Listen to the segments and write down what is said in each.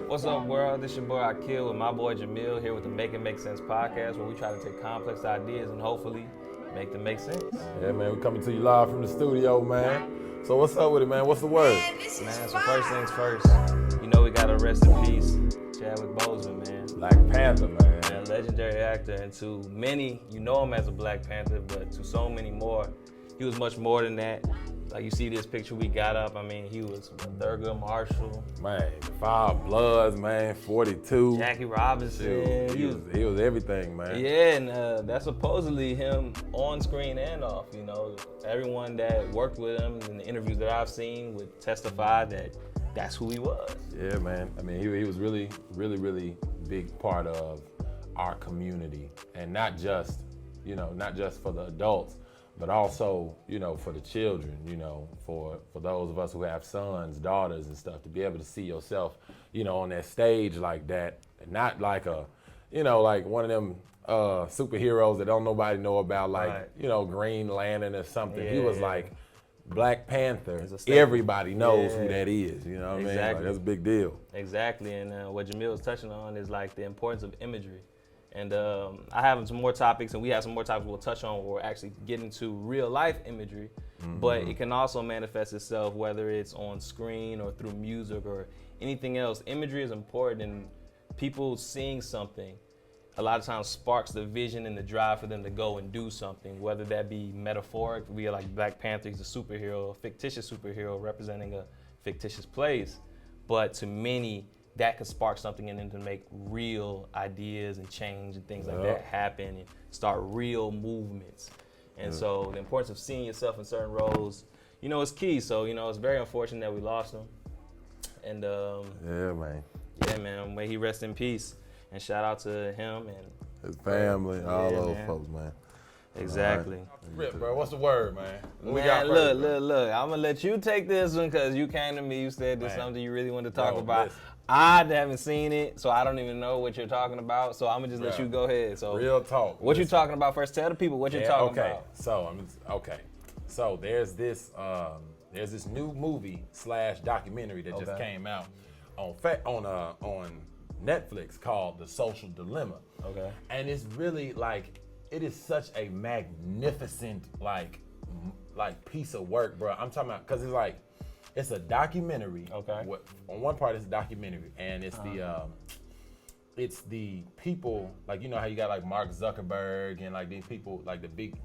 What's up, world? This your boy Akil with my boy Jamil here with the Make It Make Sense podcast, where we try to take complex ideas and hopefully make them make sense. Yeah, man, we coming to you live from the studio, man. So what's up with it, man? What's the word? Man, so first things first, you know we gotta rest in peace Chadwick Boseman, man. Black Panther, man. A legendary actor, and to many, you know him as a Black Panther, but to so many more, he was much more than that. Like you see this picture we got up, I mean, he was Thurgood Marshall. Man, the Five Bloods, man, 42. Jackie Robinson. He was everything, man. Yeah, and that's supposedly him on screen and off, you know. Everyone that worked with him in the interviews that I've seen would testify that that's who he was. Yeah, man. I mean, he was really big part of our community, and not just for the adults, but also, you know, for the children, you know, for those of us who have sons, daughters and stuff, to be able to see yourself, you know, on that stage like that, and not like like one of them superheroes that don't nobody know about, like, right. You know, Green Lantern or something. Yeah. He was like Black Panther. Everybody knows who that is, you know what I mean? Like, that's a big deal. Exactly, and what Jamil was touching on is like the importance of imagery. And I have some more topics, and we have some more topics we'll touch on where we're actually getting to real life imagery, but it can also manifest itself whether it's on screen or through music or anything else. Imagery is important, and people seeing something a lot of times sparks the vision and the drive for them to go and do something, whether that be metaphoric, via like Black Panther, he's a superhero, a fictitious superhero representing a fictitious place, but to many, that could spark something in them to make real ideas and change and things like that happen and start real movements. And so the importance of seeing yourself in certain roles, you know, is key. So, you know, it's very unfortunate that we lost him. And yeah, man, may he rest in peace. And shout out to him and his family, all those folks, man. Exactly. Right. Rip, bro, what's the word, man? Look, I'm gonna let you take this one because you came to me, you said there's something you really want to talk about. Listen. I haven't seen it, so I don't even know what you're talking about. So I'm gonna just let you go ahead. So real talk. What you talking about first? Tell the people what you're talking about. So there's this new movie / documentary that just came out on Netflix called The Social Dilemma. Okay. And it's really like, it is such a magnificent like piece of work, bro. I'm talking about, cause it's a documentary. Okay. On one part it's a documentary, and it's the people, like, you know how you got like Mark Zuckerberg and like these people, like the big,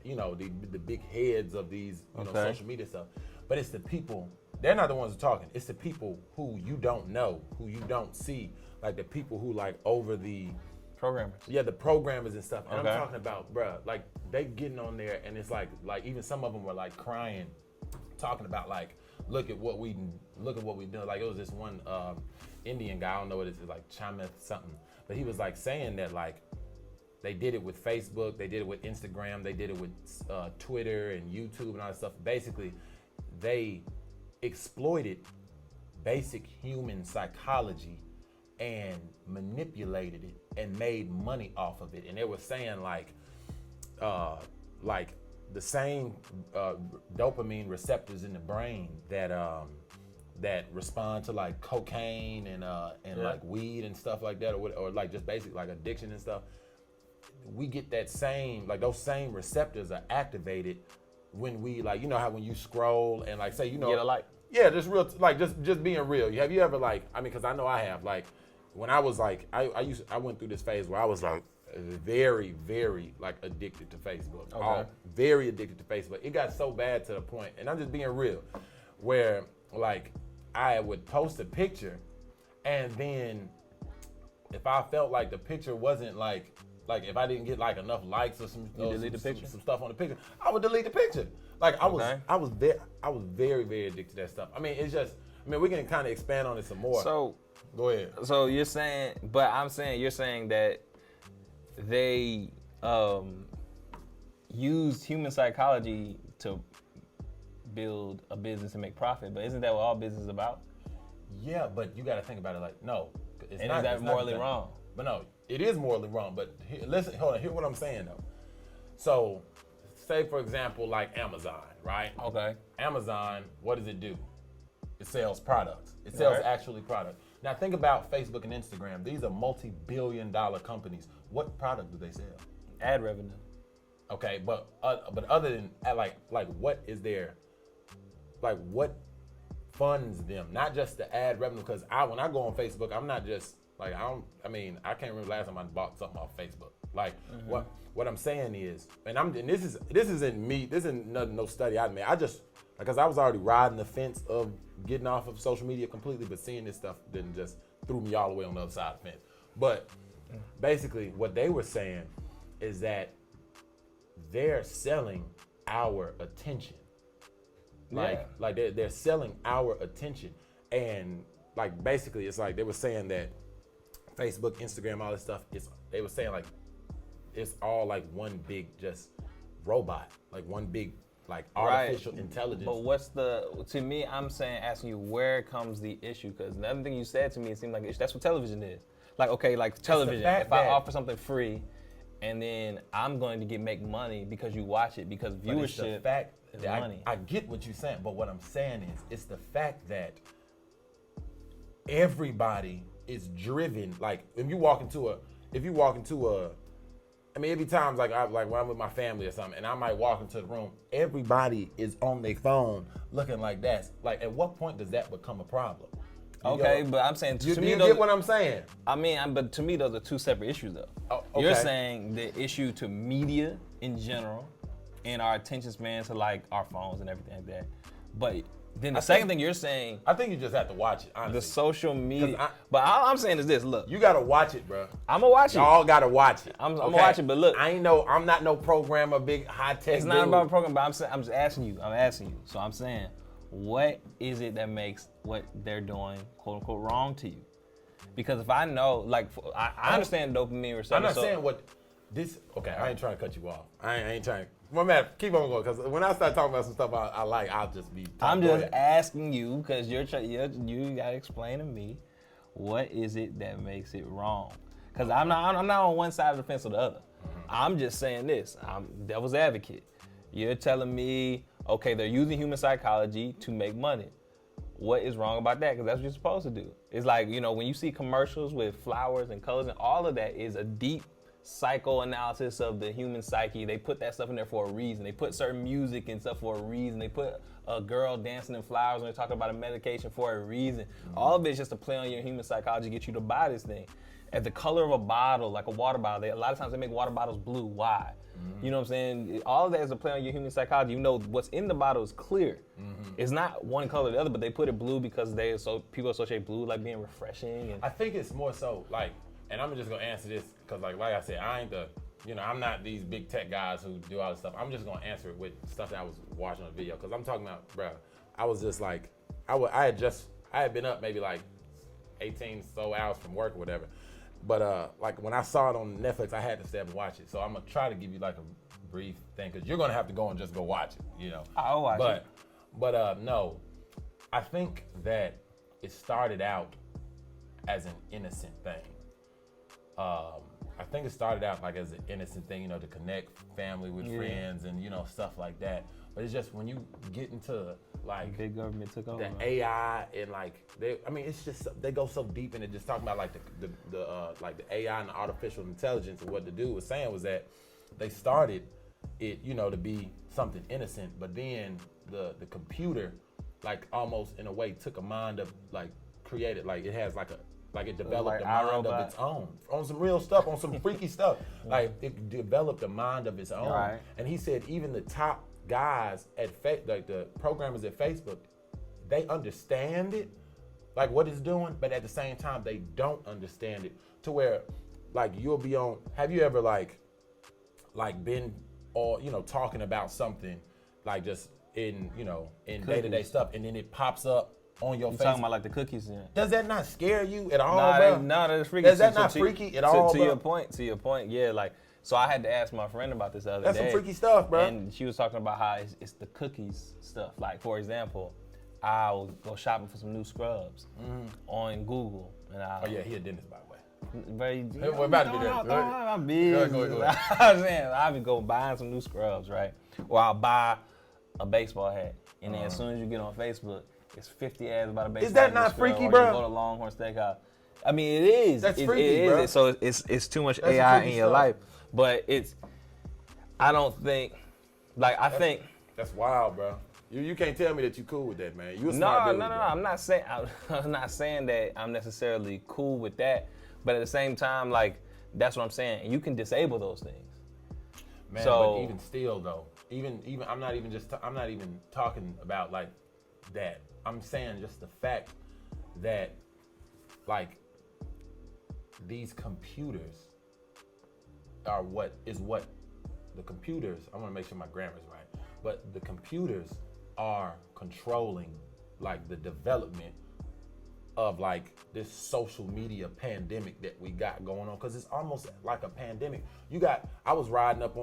you know, the big heads of these, you know, social media stuff. But it's the people, they're not the ones who are talking. It's the people who you don't know, who you don't see, like the people who like over the programmers. Yeah, the programmers and stuff. And I'm talking about, bruh, like they getting on there, and it's like even some of them were like crying, talking about like, look at what we do. Like it was this one Indian guy, I don't know what it is, like Chamith something, but he was like saying that like they did it with Facebook, they did it with Instagram, they did it with Twitter and YouTube and all that stuff. Basically, they exploited basic human psychology and manipulated it and made money off of it. And they were saying like the same dopamine receptors in the brain that respond to like cocaine and like weed and stuff like that, or like just basic like addiction and stuff. We get that same, like those same receptors are activated when we, like, you know how when you scroll and like say, you know, yeah, just real, like just being real. Have you ever like, I mean, cause I know I have, like when I was like, I went through this phase where I was like very, very like addicted to Facebook. Very addicted to Facebook. It got so bad to the point, and I'm just being real, where like I would post a picture, and then if I felt like the picture wasn't like if I didn't get like enough likes or some stuff on the picture, I would delete the picture. Like I was very, very addicted to that stuff. I mean, it's just, I mean, we can kind of expand on it some more. So go ahead. So you're saying that they used human psychology to build a business and make profit, but isn't that what all business is about? Yeah, but you got to think about it like, no. Is that morally wrong? But no, it is morally wrong. But listen, hold on, hear what I'm saying though. So, say for example, like Amazon, right? Okay. Amazon, what does it do? It sells products. It sells actually products. Now think about Facebook and Instagram. These are multi-billion-dollar companies. What product do they sell? Ad revenue. Okay, but other than like what is there? Like what funds them? Not just the ad revenue. Because when I go on Facebook, I'm not just like I can't remember last time I bought something off Facebook. Like what I'm saying is, and this isn't me. This isn't no study I made. I just because I was already riding the fence of getting off of social media completely, but seeing this stuff didn't just threw me all the way on the other side of the fence. But basically, what they were saying is that they're selling our attention. Like they're selling our attention, and like basically, it's like they were saying that Facebook, Instagram, all this stuff. They were saying like it's all like one big just robot, like one big like artificial intelligence. But to me, I'm asking you, where comes the issue? Because the other thing you said to me, it seemed like that's what television is. Like, okay, like television, if I offer something free and then I'm going to make money because you watch it, because viewership is money. I get what you're saying, but what I'm saying is, it's the fact that everybody is driven. Like, if you walk into a, I mean, every time like when I'm with my family or something, and I might walk into the room, everybody is on their phone looking like that. Like, at what point does that become a problem? Okay, but I'm saying to me, you get what I'm saying? I mean, but to me, those are two separate issues, though. Oh, okay. You're saying the issue to media in general and our attention spans to like our phones and everything like that. But then the second thing you're saying, I think you just have to watch it, honestly. The social media. But all I'm saying is this: look, you gotta watch it, bro. I'm gonna watch it. Y'all gotta watch it. I'm gonna watch it, but look, I'm not no programmer, big high tech. It's not about a program, but I'm just asking you. So I'm saying, what is it that makes what they're doing, quote unquote, wrong to you? Because if I know, like, I understand dopamine receptors. I'm not saying what this. Okay, I ain't trying to cut you off. I ain't trying. Well, man, keep on going, because when I start talking about some stuff I like, I'll just be. I'm just asking you, because you gotta explain to me, what is it that makes it wrong? Because I'm not on one side of the fence or the other. I'm just saying this. I'm devil's advocate. You're telling me, okay, they're using human psychology to make money. What is wrong about that? Because that's what you're supposed to do. It's like, when you see commercials with flowers and colors, and all of that is a deep psychoanalysis of the human psyche. They put that stuff in there for a reason. They put certain music and stuff for a reason. They put a girl dancing in flowers when they're talking about a medication for a reason. All of it is just to play on your human psychology, get you to buy this thing. At the color of a bottle, like a water bottle, a lot of times they make water bottles blue. Why? You know what I'm saying? All of that is a play on your human psychology. You know what's in the bottle is clear. It's not one color or the other, but they put it blue because people associate blue like being refreshing. And I think it's more so like, and I'm just gonna answer this because like I said, I ain't I'm not these big tech guys who do all this stuff. I'm just gonna answer it with stuff that I was watching on the video, because I'm talking about, bro, I was just like, I had been up maybe like 18 so hours from work or whatever. But like when I saw it on Netflix, I had to stay up and watch it. So I'm gonna try to give you like a brief thing, because you're gonna have to go and just go watch it, I'll watch it. But no, I think that it started out as an innocent thing. I think it started out like as an innocent thing, to connect family with friends and stuff like that. But it's just when you get into like big government took over the AI and like it's just they go so deep, and it just talking about like the AI and the artificial intelligence. And what the dude was saying was that they started it to be something innocent, but then the computer like almost in a way took a mind of like created like it has like it developed a mind of its own on some real stuff, on some freaky stuff. Like it developed a mind of its own. Right. And he said even the top guys at like the programmers at Facebook, they understand it, like what it's doing, but at the same time they don't understand it to where like you'll be on. Have you ever like been or talking about something like just in day-to-day stuff, and then it pops up on your face? Talking about like the cookies. Yeah. Does that not scare you at all, bro? No, that's freaky. Does that not freaky at all, to bro? To your point, yeah. Like, so I had to ask my friend about this the other day. That's some freaky stuff, bro. And she was talking about how it's the cookies stuff. Like, for example, I'll go shopping for some new scrubs on Google, and oh yeah, he a dentist, by the way. We're about to be there. I'm busy. Go ahead. I'm saying I be go buying some new scrubs, right? Or I'll buy a baseball hat, and then as soon as you get on Facebook, It's 50 ads about a baseball. Is that not industry, freaky, or bro? You go to Longhorn Steakhouse. I mean, it is. That's it, freaky, it is. bro. So it's too much That's AI freaky in your stuff. life. But I don't think, like, I think. That's wild, bro. You can't tell me that you cool with that, man. You a No, smart dude, no. bro. I'm not saying that I'm necessarily cool with that. But at the same time, like, that's what I'm saying. And you can disable those things. Man, So, but even still though, even I'm not even talking about like that. I'm saying just the fact that like these computers are what the computers, I want to make sure my grammar's right, but the computers are controlling like the development of like this social media pandemic that we got going on, because it's almost like a pandemic. When I was riding up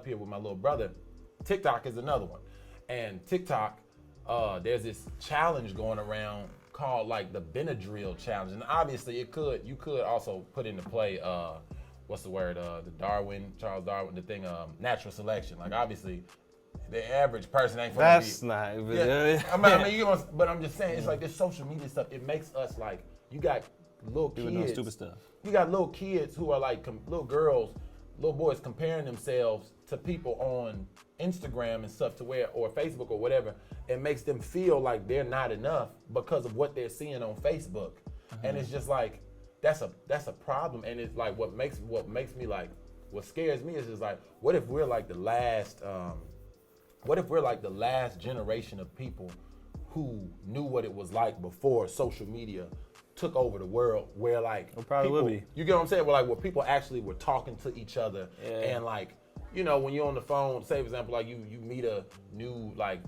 here with my little brother, TikTok is another one. And TikTok, there's this challenge going around called like the Benadryl challenge. And obviously you could also put into play what's the word? Charles Darwin, the thing, natural selection. Like obviously the average person ain't gonna be. that's not. Yeah. I mean, but I'm just saying, it's like this social media stuff. It makes us like, you got little People kids. doing stupid stuff. You got little kids who are like little girls, little boys comparing themselves to people on Instagram and stuff or Facebook or whatever. It makes them feel like they're not enough because of what they're seeing on Facebook. And it's just like, that's a problem. And it's like, what scares me is just like, what if we're like the last generation of people who knew what it was like before social media took over the world, where like probably people, will be. You get what I'm saying? Where people actually were talking to each other, and like, you know, when you're on the phone, say for example, like you meet a new like,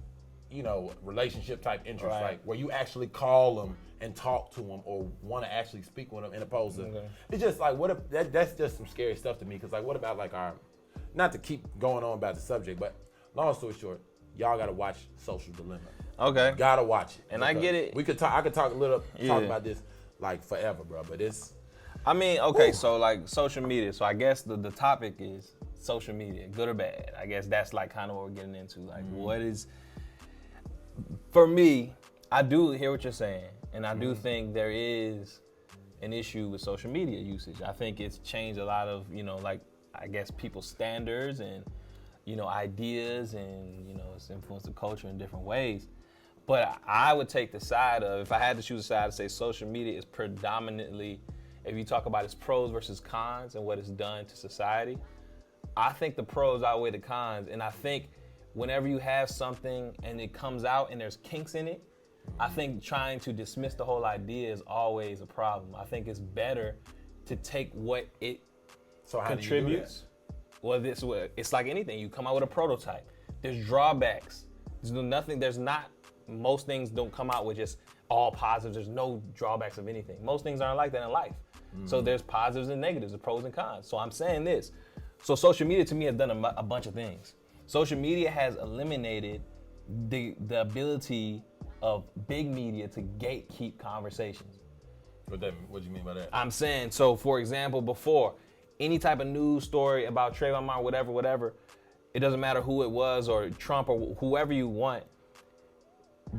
you know, relationship type interest, Right. like where you actually call them and talk to them or want to actually speak with them, in opposed to it's just like, what if that's just some scary stuff to me? Because like, what about like not to keep going on about the subject, but long story short, y'all gotta watch Social Dilemma. Okay. Gotta watch it. And I get it. I could talk talk about this like forever, bro. But it's. I mean, okay, so like social media. So I guess the topic is social media, good or bad. I guess that's like kind of what we're getting into. Like, what is? For me, I do hear what you're saying, and I do think there is an issue with social media usage. I think it's changed a lot of, you know, like, I guess people's standards and, you know, ideas, and, you know, it's influenced the culture in different ways. But I would take the side of, if I had to choose a side, to say social media is predominantly, if you talk about its pros versus cons and what it's done to society, I think the pros outweigh the cons. And I think whenever you have something and it comes out and there's kinks in it, I think trying to dismiss the whole idea is always a problem. I think it's better to take what it contributes. Well, it's like anything. You come out with a prototype. There's drawbacks. Most things don't come out with just all positives. There's no drawbacks of anything. Most things aren't like that in life. So there's positives and negatives, the pros and cons. So I'm saying this. So social media to me has done a bunch of things. Social media has eliminated the ability of big media to gatekeep conversations. What do you mean by that? I'm saying, so for example, before, any type of news story about Trayvon Martin, whatever, it doesn't matter who it was, or Trump, or whoever you want,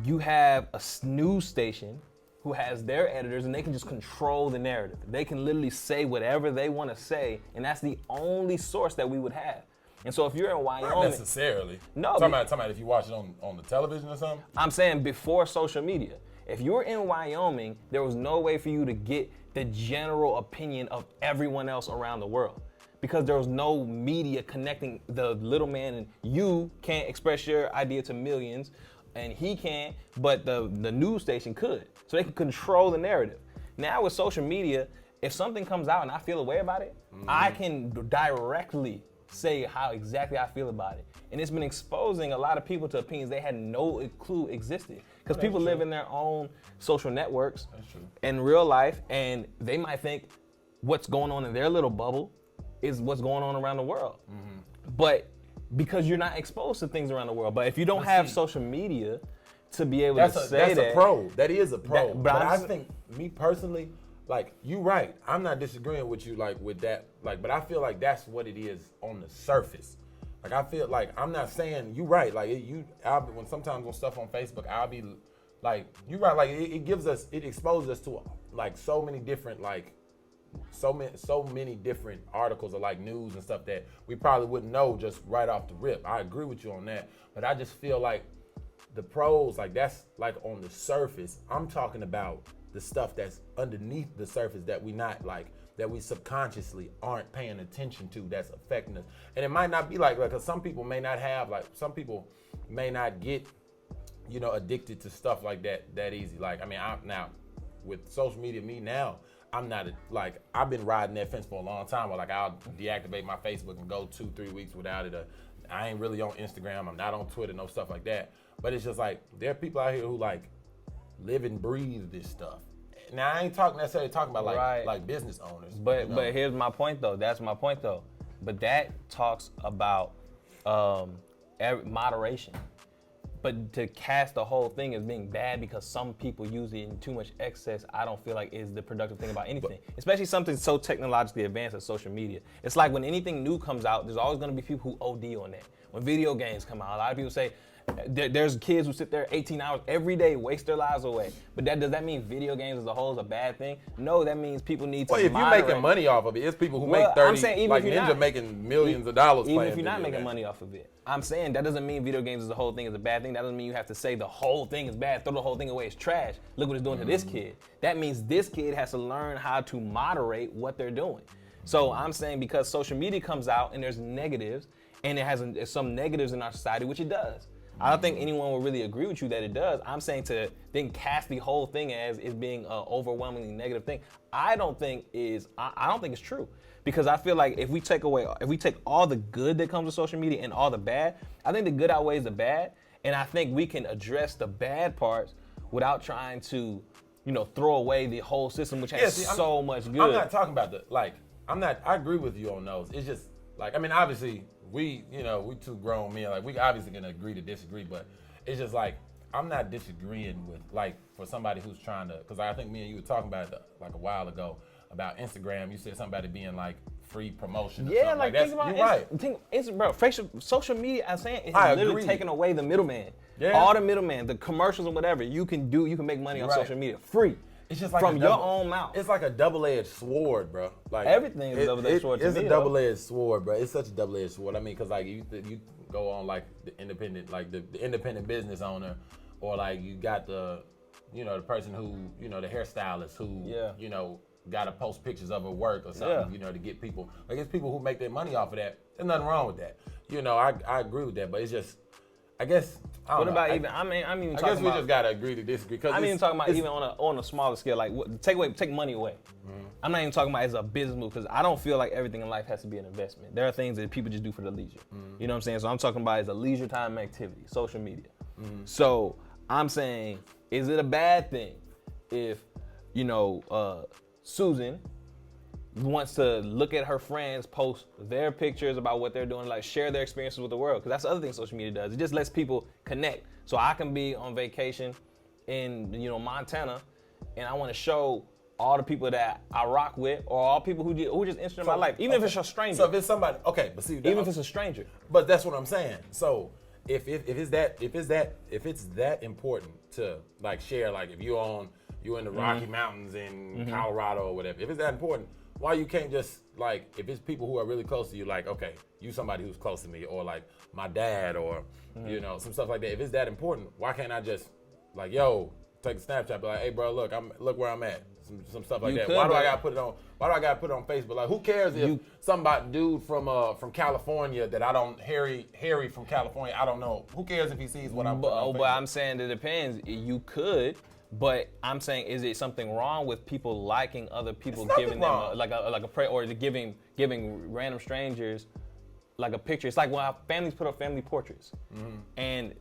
you have a news station who has their editors, and they can just control the narrative. They can literally say whatever they want to say, and that's the only source that we would have. And so if you're in Wyoming... Not necessarily. No. Talking about if you watch it on the television or something? I'm saying before social media. If you were in Wyoming, there was no way for you to get the general opinion of everyone else around the world, because there was no media connecting the little man, and you can't express your idea to millions, and he can't, but the news station could. So they can control the narrative. Now with social media, if something comes out and I feel a way about it, I can directly say how exactly I feel about it. And it's been exposing a lot of people to opinions they had no clue existed. Because people live in their own social networks in real life, and they might think what's going on in their little bubble is what's going on around the world. But because you're not exposed to things around the world. But if you don't have social media to be able to say that. That's a pro. That is a pro. But but I think, me personally, like, you right. I'm not disagreeing with you, like, with that. Like, but I feel like that's what it is on the surface. Like, I feel like, I'm not saying, you right. Like, when sometimes on stuff on Facebook, I'll be like you're right. Like it exposes us to like so many different like so many different articles of like news and stuff that we probably wouldn't know just right off the rip. I agree with you on that, but I just feel like the pros, like that's like on the surface. I'm talking about the stuff that's underneath the surface that we not like, that we subconsciously aren't paying attention to, that's affecting us. And it might not be like, cause some people may not have, like some people may not get, you know, addicted to stuff like that easy. Like, I mean, I'm now with social media, I'm not like, I've been riding that fence for a long time where like I'll deactivate my Facebook and go 2-3 weeks without it. I ain't really on Instagram. I'm not on Twitter, no stuff like that. But it's just like, there are people out here who like live and breathe this stuff. Now I ain't necessarily talking about like business owners. But you know? But here's my point though. That's my point though. But that talks about moderation. But to cast the whole thing as being bad because some people use it in too much excess, I don't feel like is the productive thing about anything. Especially something so technologically advanced as social media. It's like when anything new comes out, there's always gonna be people who OD on that. When video games come out, a lot of people say, there's kids who sit there 18 hours every day, waste their lives away. But does that mean video games as a whole is a bad thing? No, that means people need to moderate. Well, if you're making money off of it, it's people who make 30, I'm saying, even like if you're Ninja not, making millions of dollars playing even if you're not making games. money off of it. I'm saying that doesn't mean video games as a whole thing is a bad thing. That doesn't mean you have to say the whole thing is bad, throw the whole thing away, it's trash. Look what it's doing to this kid. That means this kid has to learn how to moderate what they're doing. So I'm saying because social media comes out and there's negatives, and it has some negatives in our society, which it does. I don't think anyone will really agree with you that it does. I'm saying to then cast the whole thing as it being an overwhelmingly negative thing. I don't think it's true, because I feel like if we take all the good that comes with social media and all the bad, I think the good outweighs the bad, and I think we can address the bad parts without trying to, you know, throw away the whole system, which has so much good. I'm not talking about I agree with you on those. It's just like, I mean, obviously we two grown men, like we obviously gonna agree to disagree, but it's just like, I'm not disagreeing with, like, for somebody who's trying to, because I think me and you were talking about it like a while ago about Instagram. You said something about it being like free promotion or something. Like that's, you're right. Social media, I'm saying, it's I literally agree. taking away the middleman. Yeah. All the middleman, the commercials and whatever, you can make money on social media free. It's just like from your own mouth. It's like a double-edged sword, bro. Like everything is a double-edged sword. It's a double-edged sword, bro. It's such a double-edged sword. I mean, because like you go on like the independent, like the independent business owner, or like you got the person who, the hairstylist who, got to post pictures of her work or something, to get people. Like, it's people who make their money off of that. There's nothing wrong with that. I agree with that, but it's just, I guess. I guess we just gotta agree to disagree. I'm even talking about even on a smaller scale, like take money away. Mm-hmm. I'm not even talking about as a business move, because I don't feel like everything in life has to be an investment. There are things that people just do for the leisure. Mm-hmm. You know what I'm saying? So I'm talking about as a leisure time activity, social media. Mm-hmm. So I'm saying, is it a bad thing if Susan wants to look at her friends post their pictures about what they're doing, like share their experiences with the world? Because that's the other thing social media does. It just lets people connect. So I can be on vacation in Montana, and I want to show all the people that I rock with, or all people who are just interested in my life, even if it's a stranger. So if it's somebody, okay, but see, even if it's a stranger. But that's what I'm saying. So if it's that important to like share, like if you're in the Rocky Mountains in Colorado or whatever, if it's that important, why you can't just, like, if it's people who are really close to you, like, okay, you somebody who's close to me, or like my dad, or some stuff like that. If it's that important, why can't I just like, yo, take a Snapchat, be like, hey bro, look where I'm at, some stuff like that. Why do I gotta put it on Facebook? Like, who cares if somebody dude from California that I don't, Harry from California, I don't know. Who cares if he sees what I'm putting on Facebook? But I'm saying it depends. You could. But I'm saying, is it something wrong with people liking other people, giving them a prayer, or giving random strangers like a picture? It's like when families put up family portraits, and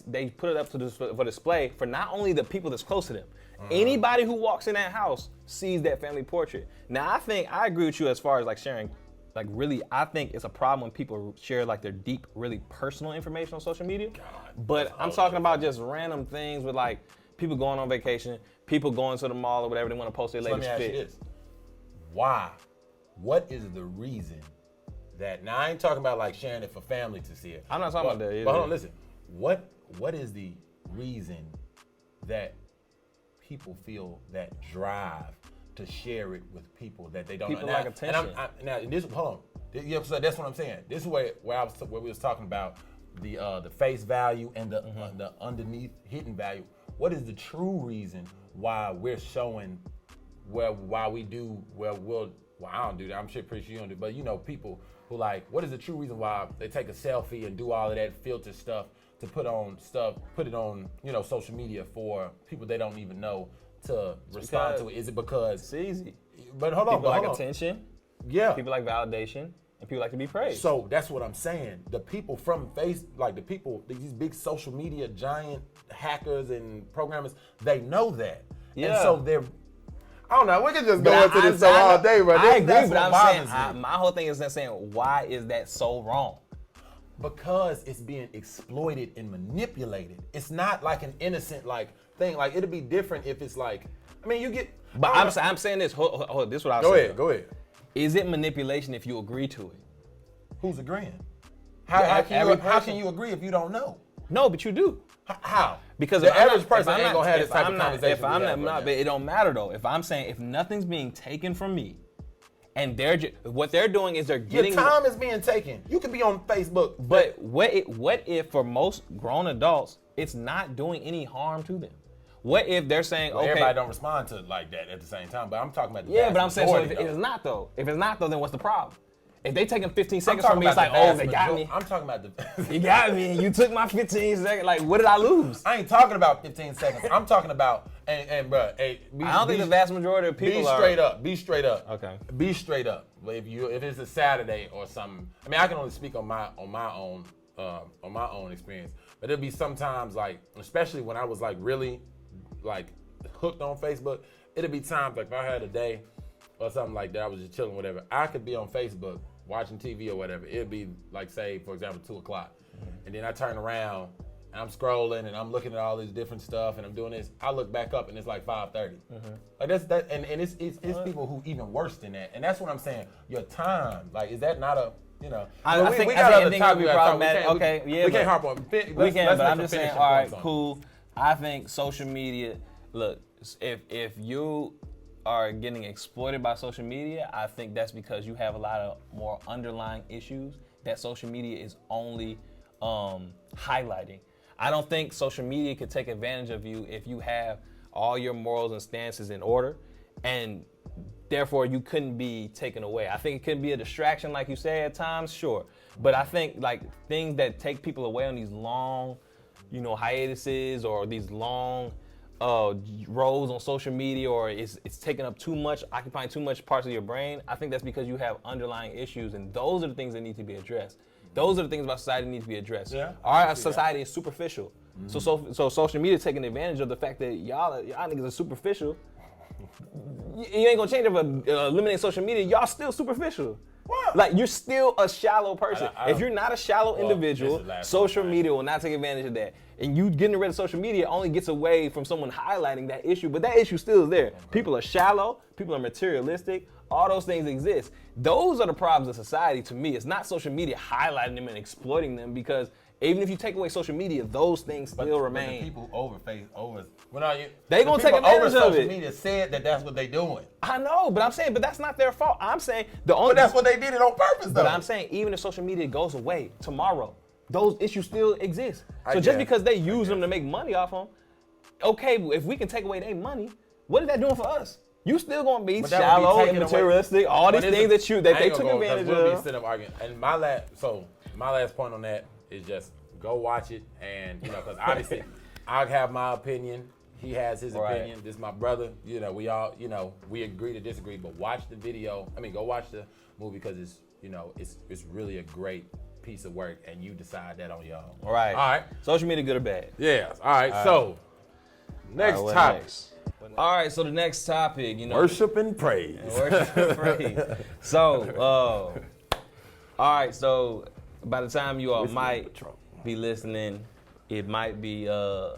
they put it up for display for not only the people that's close to them. Anybody who walks in that house sees that family portrait. Now I agree with you as far as like sharing. Like, really, I think it's a problem when people share like their deep, really personal information on social media. But I'm talking about just random things with like people going on vacation, people going to the mall or whatever, they want to post their latest fit. Let me ask you this. Why? What is the reason that, now I ain't talking about like sharing it for family to see it. I'm not talking about that either. But hold on, listen. What is the reason that people feel that drive to share it with people that they don't People know. like attention. Hold on. Yeah, so that's what I'm saying. This is where we was talking about the face value and the underneath hidden value. What is the true reason why we're showing why we do well, I don't do that. I'm pretty sure you don't do, but you know, people who like, what is the true reason why they take a selfie and do all of that filter stuff to put it on, you know, social media for people they don't even know to respond to it? Is it because it's easy? But hold on, people like attention. Yeah. People like validation, and people like to be praised. So that's what I'm saying. The people from these big social media giant hackers and programmers, they know that. Yeah. And so they're, I don't know, we can just go into this all day, bro. I agree, but I'm saying, my whole thing is that saying, why is that so wrong? Because it's being exploited and manipulated. It's not like an innocent thing. Like, it'll be different if it's like, I mean, you get. But I'm saying this. Hold, this is what I was saying. Go ahead. Is it manipulation if you agree to it? Who's agreeing? How can you agree if you don't know? No, but you do. How? Because the average person ain't gonna have this type of conversation. If I'm not, but it don't matter though. If I'm saying if nothing's being taken from me, and what they're doing is they're getting your time is being taken. You can be on Facebook, but what if for most grown adults it's not doing any harm to them? What if they're saying, okay, everybody don't respond to it like that at the same time? But I'm talking about but I'm saying, so if it's not though, then what's the problem? If they taking 15 seconds from me, it's like, oh, they got me. I'm talking about the. You got me. You took my 15 seconds. Like, what did I lose? I ain't talking about 15 seconds. I'm talking about, and bro, hey, I don't think the vast majority of people are. Be straight up. Okay. Be straight up. But if it's a Saturday or something, I mean, I can only speak on my own experience. But it'll be sometimes like, especially when I was like really, like hooked on Facebook. It'll be times like if I had a day or something like that, I was just chilling, whatever. I could be on Facebook watching TV or whatever. It'd be like, say, for example, 2 o'clock. And then I turn around and I'm scrolling and I'm looking at all this different stuff and I'm doing this. I look back up and it's like 5:30. Like and it's people who even worse than that. And that's what I'm saying. Your time, like, is that not a, you know? I think it would be problematic. Okay, yeah. We can't harp on. We can, but I'm just saying, all right, cool. I think social media, look, if you are getting exploited by social media, I think that's because you have a lot of more underlying issues that social media is only highlighting. I don't think social media could take advantage of you if you have all your morals and stances in order, and therefore you couldn't be taken away. I think it could be a distraction, like you say at times, sure. But I think like things that take people away on these long, hiatuses or these long roles on social media, or it's taking up too much, occupying too much parts of your brain. I think that's because you have underlying issues, and those are the things that need to be addressed. Those are the things about society that need to be addressed. Yeah, our society is superficial. So social media taking advantage of the fact that y'all niggas are superficial. You ain't gonna change if eliminate social media. Y'all still superficial. What? Like, you're still a shallow person. If you're not a shallow individual, social media will not take advantage of that. And you getting rid of social media only gets away from someone highlighting that issue, but that issue still is there. People are shallow, people are materialistic, all those things exist. Those are the problems of society to me. It's not social media highlighting them and exploiting them, because even if you take away social media, those things still remain. But the people they gonna take advantage of social it. Media said that that's what they doing. I know, but I'm saying, but that's not their fault. I'm saying But that's what they did it on purpose, though. But I'm saying, even if social media goes away tomorrow, those issues still exist. So just because they use them to make money off them, okay, if we can take away their money, what is that doing for us? You still gonna be shallow and materialistic, all these things that they took advantage of. And my last point on that is just go watch it, and because obviously I have my opinion, he has his opinion. This is my brother. We all we agree to disagree, but watch the video. I mean, go watch the movie, because it's really a great piece of work, and you decide that on your own. All right. All right. Social media, good or bad? Yeah. All right. So next topic. All right, so the next topic, worship and praise. Worship and praise. So, all right, so by the time you all might be listening, it might be, I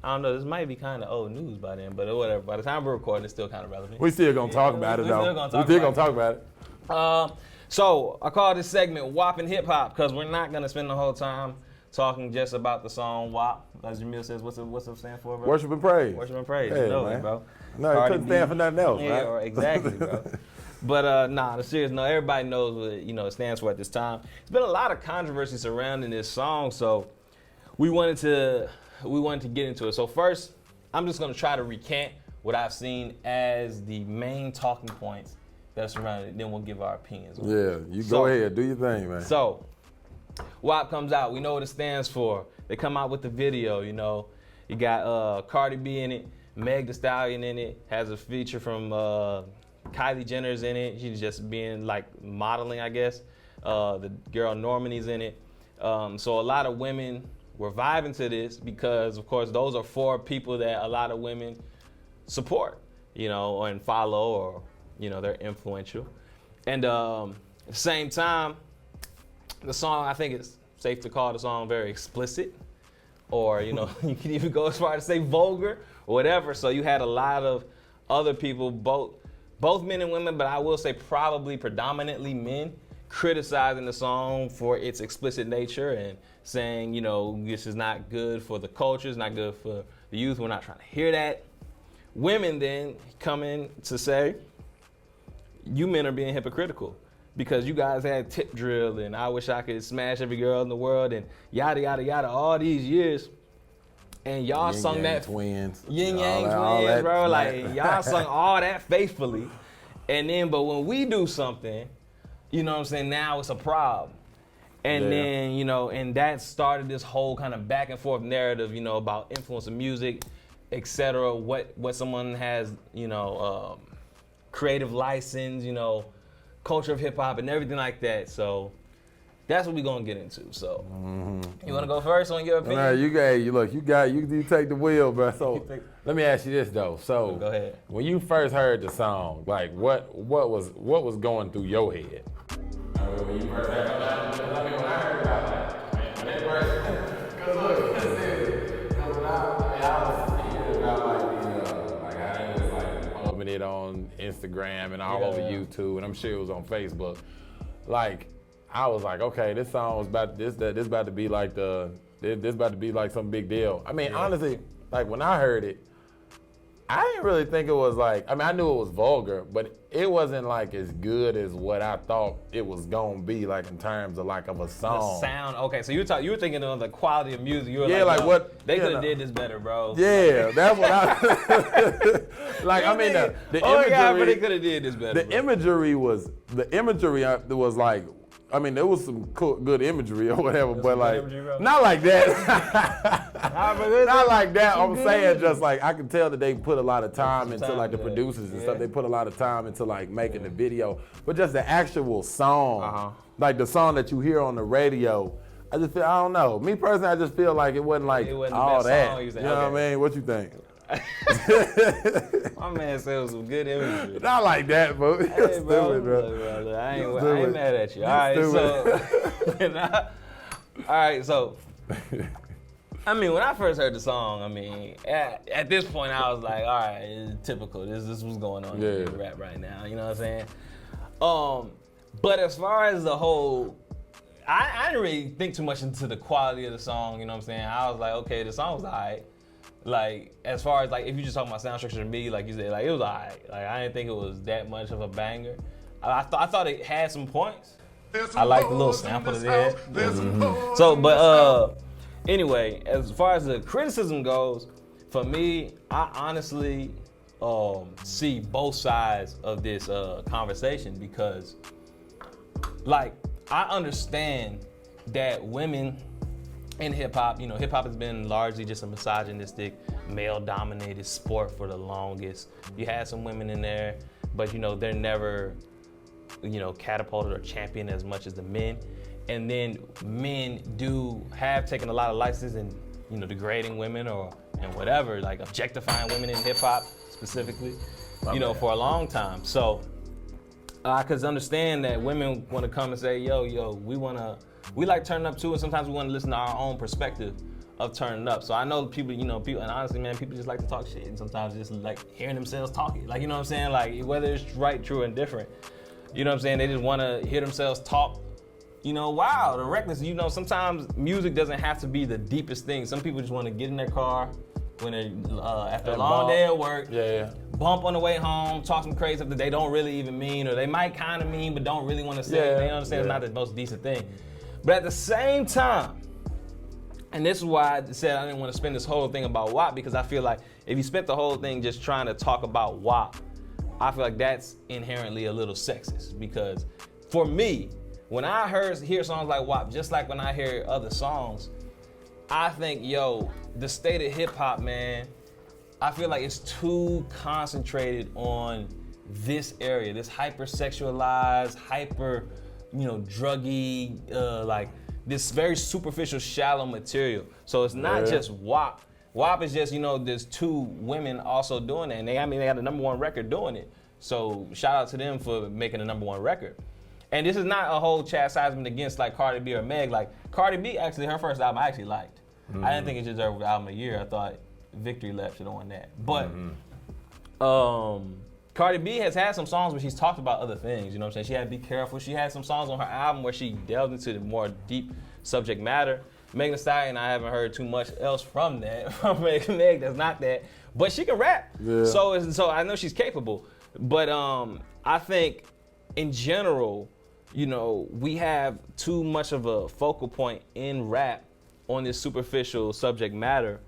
don't know, this might be kind of old news by then, but whatever. By the time we're recording, it's still kind of relevant. We still gonna talk about it, though. We still gonna talk about it. So I call this segment Whopping Hip Hop, because we're not gonna spend the whole time talking just about the song WAP. As Jamil says, what's it stand for, bro? Worship and praise. Worship and praise. Yeah, You know man. it, bro. No, it couldn't stand for nothing else, yeah, right? Exactly, bro. But on a serious note, everybody knows what it stands for at this time. There's been a lot of controversy surrounding this song, so we wanted to get into it. So first, I'm just gonna try to recant what I've seen as the main talking points that are surrounding it. Then we'll give our opinions. Yeah, you go ahead, do your thing, man. So, WAP comes out. We know what it stands for. They come out with the video. You got Cardi B in it, Meg Thee Stallion in it. Has a feature from Kylie Jenner's in it. She's just being like modeling, I guess. The girl Normani's in it. So a lot of women were vibing to this because, of course, those are 4 people that a lot of women support, and follow, or they're influential. And at the same time, the song, I think it's safe to call the song very explicit, or you can even go as far as to say vulgar or whatever. So you had a lot of other people, both men and women, but I will say probably predominantly men, criticizing the song for its explicit nature and saying, this is not good for the culture, it's not good for the youth, we're not trying to hear that. Women then come in to say, you men are being hypocritical because you guys had tip drill and I wish I could smash every girl in the world and yada, yada, yada all these years. And y'all sung that twins, yin yang twins, bro. Like y'all sung all that faithfully. And then, but when we do something, now it's a problem. And then, and that started this whole kind of back and forth narrative, about influence of music, etc. What someone has, creative license, culture of hip hop and everything like that. So that's what we're gonna get into. So you wanna go first on your opinion? No, you take the wheel, bro. So let me ask you this though. So go ahead. When you first heard the song, like what was going through your head? When you first heard about it, when I heard about it, when it first, because look, I was thinking about like how it was like pumping it on Instagram and all over YouTube, and I'm sure it was on Facebook. Like, I was like, okay, this song was about this about to be like this about to be like some big deal. I mean, honestly, like when I heard it, I didn't really think it was like, I knew it was vulgar, but it wasn't like as good as what I thought it was gonna be, like in terms of like of a song. The sound, okay, so you were thinking of the quality of music. You were like what they could have did this better, bro. Yeah, that's what I like. I mean, the imagery. God, but they could have did this better. The imagery was like. I mean, there was some cool, good imagery or whatever, but like, not like that. Not like that. I'm saying just like, I can tell that they put a lot of time into like the producers and stuff. They put a lot of time into like making the video, but just the actual song, like the song that you hear on the radio, I just feel, I don't know. Me personally, I just feel like it wasn't like all that. You know what I mean? What you think? My man said it was some good imagery. Not like that, bro. Hey, bro, look, I ain't mad at you. All right, so I mean, when I first heard the song, I mean, at this point, I was like, all right, it's typical. This is what's going on in rap right now. You know what I'm saying? But as far as the whole, I didn't really think too much into the quality of the song. You know what I'm saying? I was like, okay, the song was alright. Like, as far as like, if you just talking about sound structure to me, like you said, like it was alright. Like, I didn't think it was that much of a banger. I thought it had some points. I like the little sample it had. So, but anyway, as far as the criticism goes, for me, I honestly see both sides of this conversation because, like, I understand that women in hip hop, hip hop has been largely just a misogynistic, male-dominated sport for the longest. You had some women in there, but they're never, catapulted or championed as much as the men. And then men have taken a lot of license in, degrading women and whatever, like objectifying women in hip hop specifically, for a long time. So I could understand that women want to come and say, yo, we like turning up too, and sometimes we want to listen to our own perspective of turning up. So I know people, and honestly, man, people just like to talk shit, and sometimes just like hearing themselves talking. Like, you know what I'm saying? Like, whether it's right, true, and different, you know what I'm saying? They just want to hear themselves talk, you know, wow, the reckless, you know, sometimes music doesn't have to be the deepest thing. Some people just want to get in their car when they after a long day at work, bump on the way home, talk some crazy stuff that they don't really even mean, or they might kind of mean but don't really want to say it. They understand it's not the most decent thing. But at the same time, and this is why I said I didn't want to spend this whole thing about WAP, because I feel like if you spent the whole thing just trying to talk about WAP, I feel like that's inherently a little sexist. Because for me, when I hear songs like WAP, just like when I hear other songs, I think, yo, the state of hip hop, man, I feel like it's too concentrated on this area, this hyper-sexualized, hyper, you know, druggy, like this very superficial, shallow material. So it's not just WAP. WAP is just, you know, there's two women also doing it, and they got the #1 record doing it. So shout out to them for making the #1 record. And this is not a whole chastisement against like Cardi B or Meg. Like Cardi B, actually, her first album I actually liked. I didn't think it deserved album of the year. I thought Victory Lap should have won that. But Cardi B has had some songs where she's talked about other things. You know what I'm saying? She had Be Careful. She had some songs on her album where she delved into the more deep subject matter. Megan Thee Stallion, I haven't heard too much else from that. From Meg, that's not that. But she can rap. Yeah. So I know she's capable. But I think in general, you know, we have too much of a focal point in rap on this superficial subject matter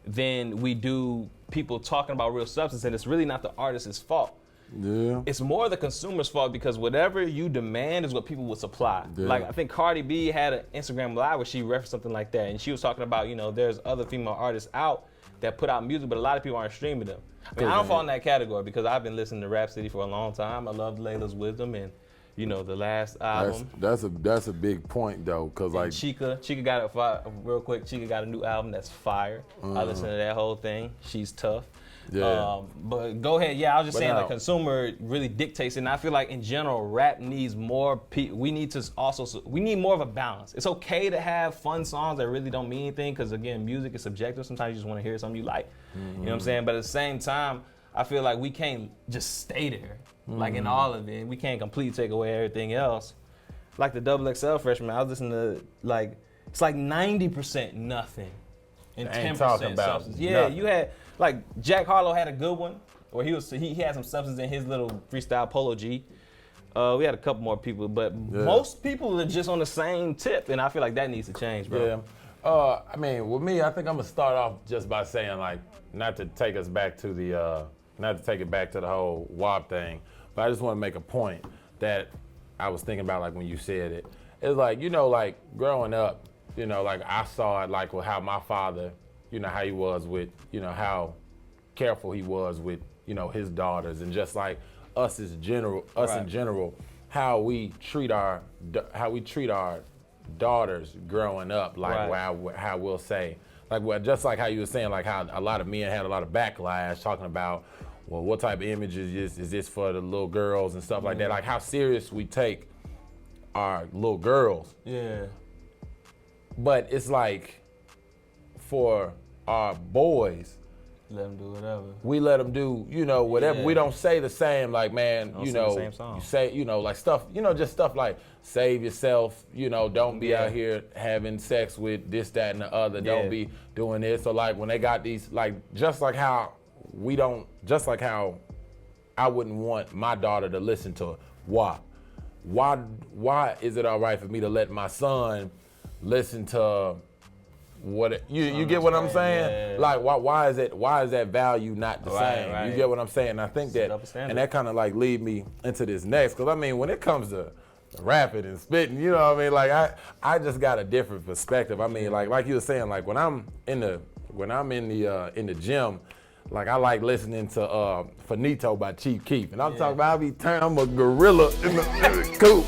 than we do people talking about real substance, and it's really not the artist's fault. Yeah. It's more the consumer's fault, because whatever you demand is what people will supply. Yeah. Like I think Cardi B had an Instagram live where she referenced something like that, and she was talking about, you know, there's other female artists out that put out music, but a lot of people aren't streaming them. I mean, I don't fall in that category because I've been listening to Rhapsody for a long time. I love Layla's Wisdom, and you know, the last album. That's a big point though, cause like Chica got real quick. Chica got a new album that's fire. I listened to that whole thing. She's tough. Yeah. But go ahead. Yeah, I was just saying the consumer really dictates it, and I feel like in general, rap needs more. We need more of a balance. It's okay to have fun songs that really don't mean anything, because again, music is subjective. Sometimes you just want to hear something you like. You know what I'm saying? But at the same time, I feel like we can't just stay there. Like in all of it, we can't completely take away everything else. Like the XXL Freshman, I was listening to it's like 90% nothing and 10% substance. Yeah, nothing. You had like Jack Harlow had a good one, where he had some substance in his little freestyle Polo G. We had a couple more people, but most people are just on the same tip, and I feel like that needs to change, bro. Yeah. I mean, with me, I think I'm gonna start off just by saying, like, not to take it back to the whole WAP thing. But I just want to make a point that I was thinking about, like when you said it. It's like, you know, like growing up, you know, like I saw it like with how my father, you know, how he was with, you know, how careful he was with, you know, his daughters, and just like us in general, how we treat our daughters growing up, like how we'll say, like just like how you were saying, like how a lot of men had a lot of backlash talking about, well, what type of images is this for the little girls and stuff like that? Like how serious we take our little girls. Yeah. But it's like for our boys, let them do whatever. We let them do, you know, whatever. Yeah. We don't say the same, like, man, you know, the same song. You say, you know, like stuff, you know, just stuff like save yourself, you know, don't be out here having sex with this, that, and the other. Don't be doing this. So like when they got these, like, just like how I wouldn't want my daughter to listen to WAP. Why is it all right for me to let my son listen to what you get what I'm saying? Yeah. Like why is that value not the same? Right. You get what I'm saying? And I think that, and that kind of like lead me into this next, because I mean when it comes to rapping and spitting, you know what I mean? Like I just got a different perspective. I mean like you were saying, like when I'm in the gym, like I like listening to Finito by Chief Keef, and I'm talking about I'm a gorilla in the coop,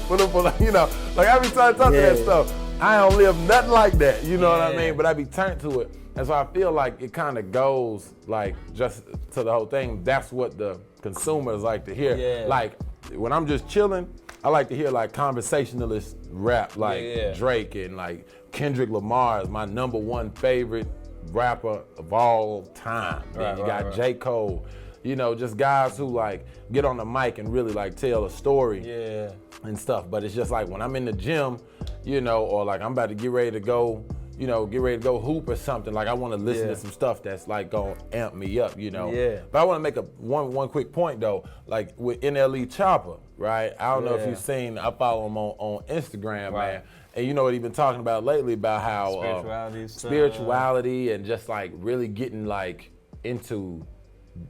you know, like every time I talk to that stuff, I don't live nothing like that, you know what I mean? But I be turned to it, and so I feel like it kind of goes like just to the whole thing. That's what the consumers like to hear. Yeah. Like when I'm just chilling, I like to hear like conversationalist rap, like Drake and like Kendrick Lamar is my #1 favorite rapper of all time. Then you got J. Cole, You know, just guys who like get on the mic and really like tell a story. Yeah. And stuff. But it's just like when I'm in the gym, you know, or like I'm about to get ready to go, you know, hoop or something. Like I want to listen to some stuff that's like gonna amp me up, you know. Yeah. But I want to make one quick point though. Like with NLE Chopper, right? I don't know if you've seen. I follow him on Instagram, man. And you know what he's been talking about lately about how spirituality and just like really getting like into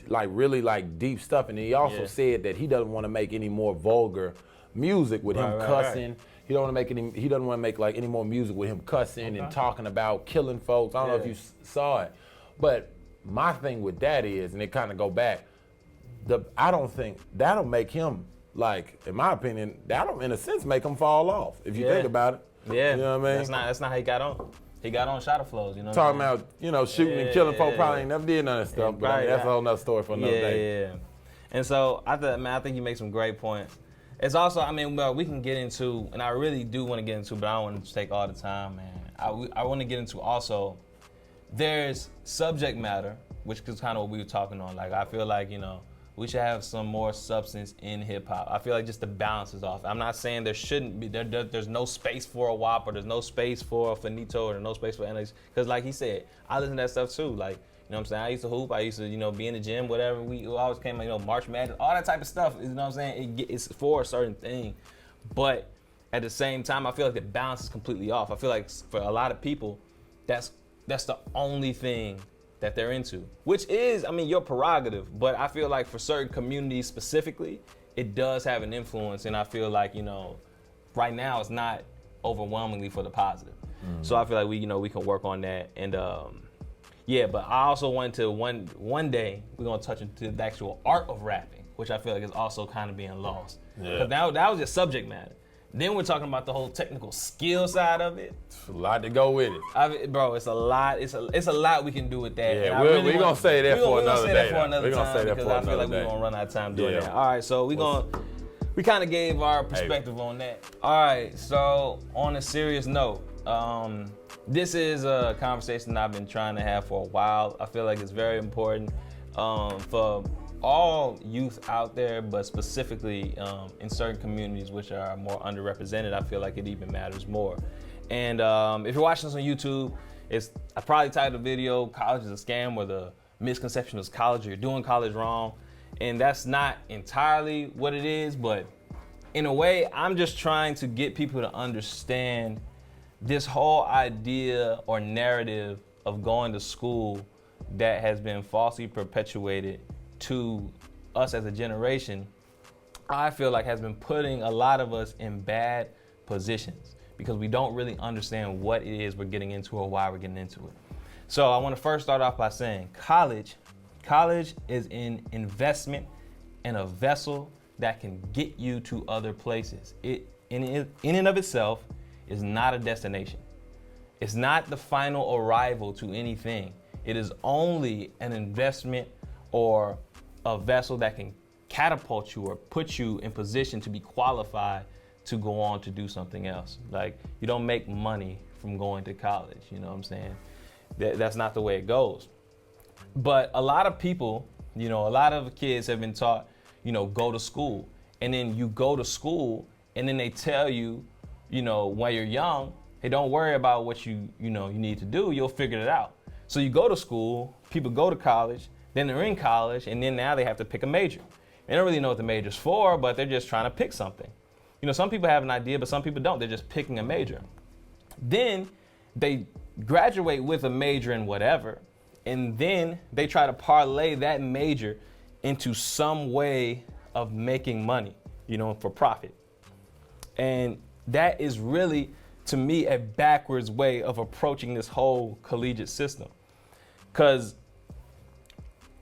like really like deep stuff. And he also said that he doesn't want to make any more vulgar music with him cussing. He don't want to make any. He doesn't want to make like any more music with him cussing and talking about killing folks. I don't know if you saw it, but my thing with that is, and it kind of go back. I don't think that'll make him like, in my opinion, that'll in a sense make him fall off if you think about it. Yeah, you know what I mean. That's not how he got on. He got on Shadow Flows, you know. Talking about shooting and killing folk probably ain't never did none of that stuff, but I mean, that's a whole nother story for another day. Yeah. And so I think you make some great points. It's also, I mean, well, we can get into, and I really do want to get into, but I don't want to take all the time, man. I want to get into also, there's subject matter, which is kind of what we were talking on. Like, I feel like, we should have some more substance in hip hop. I feel like just the balance is off. I'm not saying there shouldn't be, there's no space for a WAP, or there's no space for a Finito, or there's no space for NX. Because like he said, I listen to that stuff too. Like, you know what I'm saying? I used to hoop. I used to, be in the gym, whatever. We always came, March Madness, all that type of stuff. You know what I'm saying? It's for a certain thing. But at the same time, I feel like the balance is completely off. I feel like for a lot of people, that's the only thing that they're into, which is, your prerogative. But I feel like for certain communities specifically, it does have an influence. And I feel like, right now it's not overwhelmingly for the positive. Mm-hmm. So I feel like we can work on that. And, yeah, but I also wanted to one day we're gonna touch into the actual art of rapping, which I feel like is also kind of being lost. Yeah. Because that was just subject matter. Then we're talking about the whole technical skill side of it. It's a lot to go with it. Bro, it's a lot. It's a lot we can do with that. Yeah, we're gonna say that for another day. We're gonna say that because I feel like we're gonna run out of time doing that. All right, so we kind of gave our perspective on that. All right, so on a serious note. This is a conversation I've been trying to have for a while. I feel like it's very important for all youth out there, but specifically in certain communities which are more underrepresented. I feel like it even matters more. And if you're watching this on YouTube, I probably titled the video, "College is a Scam," or the misconception is college, or you're doing college wrong. And that's not entirely what it is, but in a way, I'm just trying to get people to understand this whole idea or narrative of going to school that has been falsely perpetuated to us as a generation, I feel like has been putting a lot of us in bad positions because we don't really understand what it is we're getting into or why we're getting into it. So I want to first start off by saying college is an investment and a vessel that can get you to other places. It in and of itself is not a destination. It's not the final arrival to anything. It is only an investment or a vessel that can catapult you or put you in position to be qualified to go on to do something else. Like, you don't make money from going to college, you know what I'm saying? That's not the way it goes. But a lot of people, a lot of kids have been taught, go to school. And then you go to school and then they tell you, when you're young, hey, don't worry about what you need to do. You'll figure it out. So you go to school, people go to college, then they're in college, and then now they have to pick a major. They don't really know what the major's for, but they're just trying to pick something. Some people have an idea, but some people don't. They're just picking a major. Then they graduate with a major in whatever, and then they try to parlay that major into some way of making money, for profit. And that is really, to me, a backwards way of approaching this whole collegiate system. Because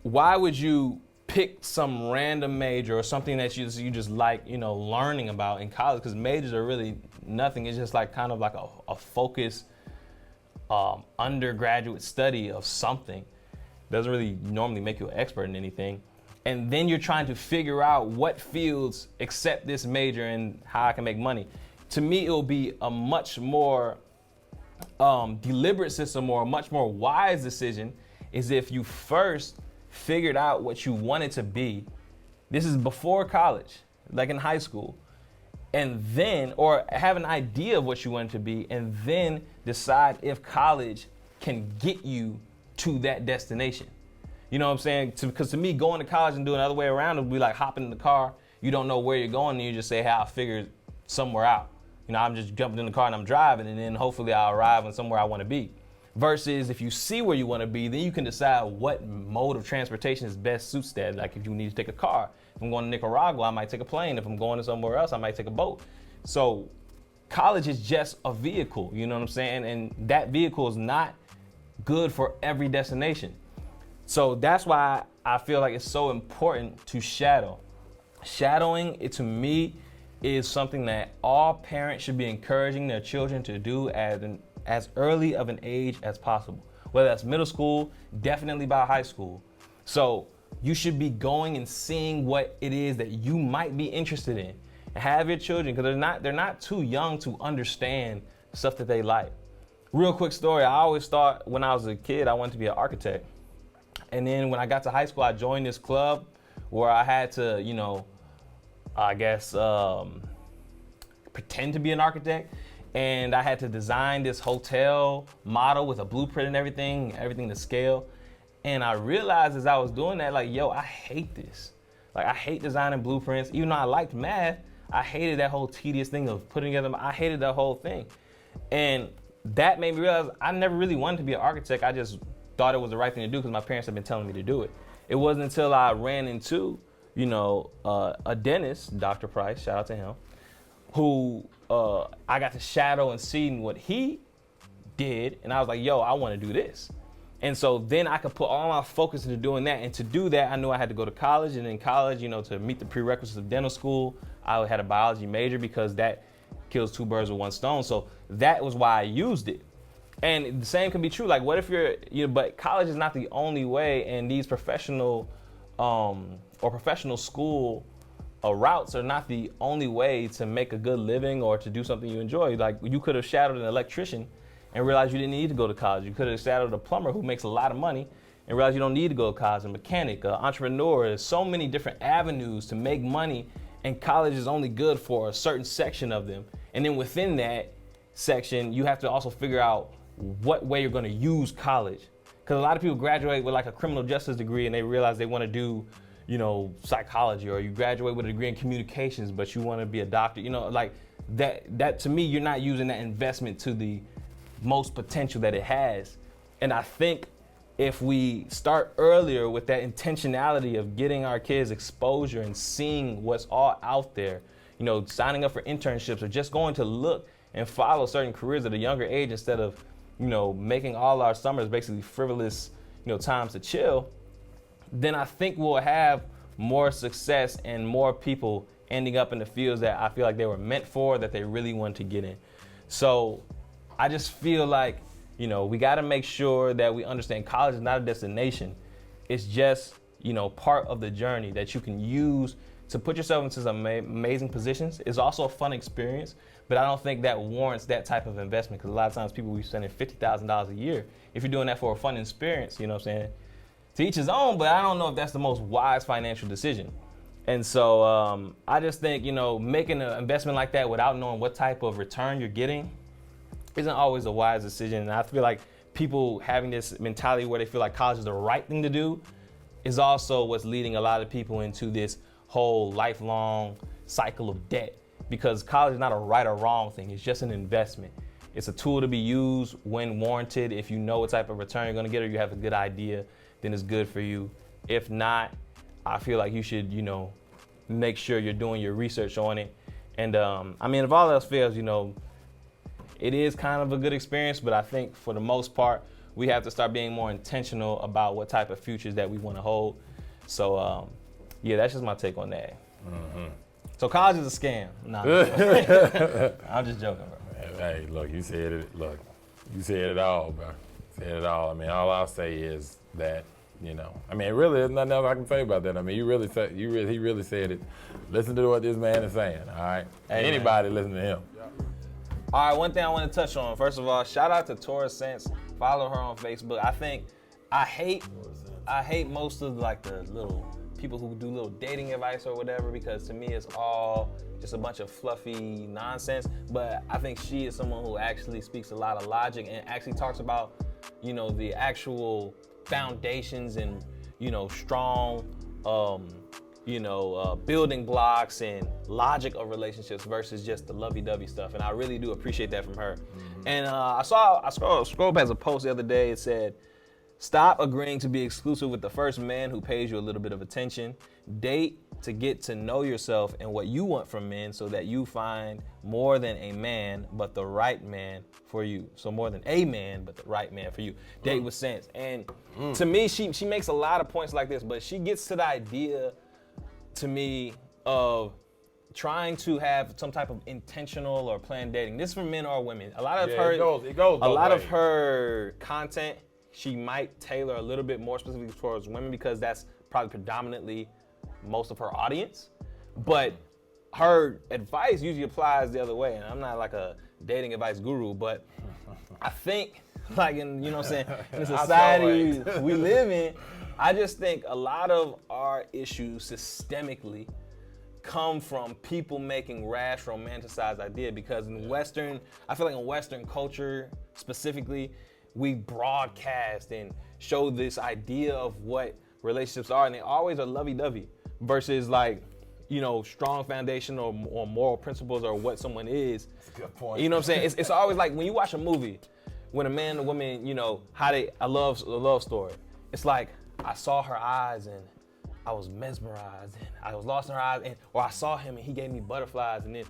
why would you pick some random major or something that you just like, learning about in college? Because majors are really nothing. It's just like kind of like a focused undergraduate study of something. Doesn't really normally make you an expert in anything. And then you're trying to figure out what fields accept this major and how I can make money. To me, it will be a much more deliberate system or a much more wise decision is if you first figured out what you wanted to be, this is before college, like in high school, and then, or have an idea of what you want to be, and then decide if college can get you to that destination. You know what I'm saying? Because to me, going to college and doing the other way around would be like hopping in the car, you don't know where you're going, and you just say, hey, I'll figure somewhere out. You know, I'm just jumping in the car and I'm driving, and then hopefully I'll arrive in somewhere I want to be. Versus if you see where you want to be, then you can decide what mode of transportation is best suits that. Like if you need to take a car, if I'm going to Nicaragua, I might take a plane. If I'm going to somewhere else, I might take a boat. So college is just a vehicle, you know what I'm saying? And that vehicle is not good for every destination. So that's why I feel like it's so important to shadow. Shadowing, it to me, is something that all parents should be encouraging their children to do as early of an age as possible. Whether that's middle school, definitely by high school. So you should be going and seeing what it is that you might be interested in. And have your children, because they're not too young to understand stuff that they like. Real quick story, I always thought when I was a kid I wanted to be an architect. And then when I got to high school, I joined this club where I had to, you know, I guess, pretend to be an architect. And I had to design this hotel model with a blueprint and everything to scale. And I realized as I was doing that, like, yo, I hate this. Like, I hate designing blueprints. Even though I liked math, I hated that whole tedious thing of putting together. I hated that whole thing. And that made me realize I never really wanted to be an architect. I just thought it was the right thing to do because my parents had been telling me to do it. It wasn't until I ran into, you know, a dentist, Dr. Price, shout out to him, who I got to shadow and see what he did. And I was like, yo, I want to do this. And so then I could put all my focus into doing that. And to do that, I knew I had to go to college. And in college, you know, to meet the prerequisites of dental school, I had a biology major because that kills two birds with one stone. So that was why I used it. And the same can be true. Like, what if but college is not the only way, and these professional or professional school routes are not the only way to make a good living or to do something you enjoy. Like, you could have shadowed an electrician and realized you didn't need to go to college. You could have shadowed a plumber who makes a lot of money and realized you don't need to go to college. A mechanic, an entrepreneur. There's so many different avenues to make money, and college is only good for a certain section of them. And then within that section, you have to also figure out what way you're going to use college. Because a lot of people graduate with like a criminal justice degree and they realize they want to do, you know, psychology, or you graduate with a degree in communications, but you want to be a doctor. You know, like that to me, you're not using that investment to the most potential that it has. And I think if we start earlier with that intentionality of getting our kids exposure and seeing what's all out there, you know, signing up for internships or just going to look and follow certain careers at a younger age instead of, you know, making all our summers basically frivolous, you know, times to chill, then I think we'll have more success and more people ending up in the fields that I feel like they were meant for, that they really want to get in. So I just feel like, you know, we got to make sure that we understand college is not a destination. It's just, you know, part of the journey that you can use to put yourself into some amazing positions. It's also a fun experience, but I don't think that warrants that type of investment, because a lot of times people will be spending $50,000 a year. If you're doing that for a fun experience, you know what I'm saying? To each his own, but I don't know if that's the most wise financial decision. And so I just think, you know, making an investment like that without knowing what type of return you're getting isn't always a wise decision. And I feel like people having this mentality where they feel like college is the right thing to do is also what's leading a lot of people into this whole lifelong cycle of debt, because college is not a right or wrong thing. It's just an investment. It's a tool to be used when warranted. If you know what type of return you're going to get, or you have a good idea, then it's good for you. If not, I feel like you should, you know, make sure you're doing your research on it. And I mean, if all else fails, you know, it is kind of a good experience, but I think for the most part, we have to start being more intentional about what type of futures that we want to hold. So yeah, that's just my take on that. Mm-hmm. So college is a scam. Nah, I'm just joking, bro. Hey, look, you said it. Look, you said it all, bro. Said it all. I mean, all I'll say is that, you know, I mean, really, there's nothing else I can say about that. I mean, he really said it. Listen to what this man is saying. All right. Hey, anybody listen to him. All right, one thing I want to touch on. First of all, shout out to Tora Sense. Follow her on Facebook. I hate I hate most of like the little people who do little dating advice or whatever, because to me it's all just a bunch of fluffy nonsense. But I think she is someone who actually speaks a lot of logic and actually talks about, you know, the actual foundations and, you know, strong, building blocks and logic of relationships versus just the lovey-dovey stuff. And I really do appreciate that from her. Mm-hmm. And I scrolled past a post the other day. It said, stop agreeing to be exclusive with the first man who pays you a little bit of attention. Date to get to know yourself and what you want from men so that you find more than a man, but the right man for you. So more than a man, but the right man for you. Date with sense. And to me, she makes a lot of points like this, but she gets to the idea to me of trying to have some type of intentional or planned dating. This is for men or women. A lot of her content, she might tailor a little bit more specifically towards women because that's probably predominantly most of her audience. But her advice usually applies the other way. And I'm not like a dating advice guru, but I think like in, you know what I'm saying, in the society we live in, I just think a lot of our issues systemically come from people making rash, romanticized idea because I feel like in Western culture specifically, we broadcast and show this idea of what relationships are, and they always are lovey-dovey versus like, you know, strong foundation or moral principles or what someone is. That's a good point. You know what I'm saying? It's always like when you watch a movie, when a man and a woman, you know, a love story. It's like, I saw her eyes and I was mesmerized and I was lost in her eyes, or I saw him and he gave me butterflies, and then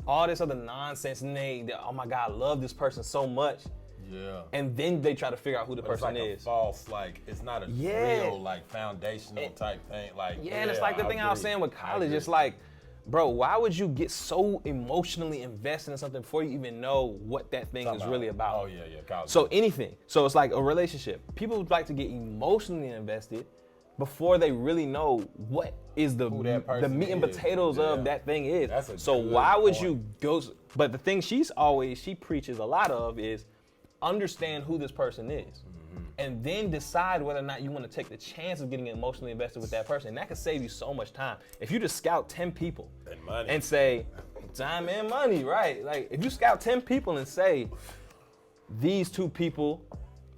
all this other nonsense, and oh my God, I love this person so much. Yeah. And then they try to figure out who the person is. It's like a false, like, it's not a real, like, foundational type thing. Like, and it's like the thing I was saying with college. It's like, bro, why would you get so emotionally invested in something before you even know what that thing is really about? Oh, yeah, college. So anything. So it's like a relationship. People would like to get emotionally invested before they really know what is the meat and potatoes of that thing is. So why would you go? But the thing she preaches a lot of is understand who this person is, and then decide whether or not you want to take the chance of getting emotionally invested with that person. And that could save you so much time. If you just scout 10 people and say, time and money, right? Like if you scout 10 people and say, these two people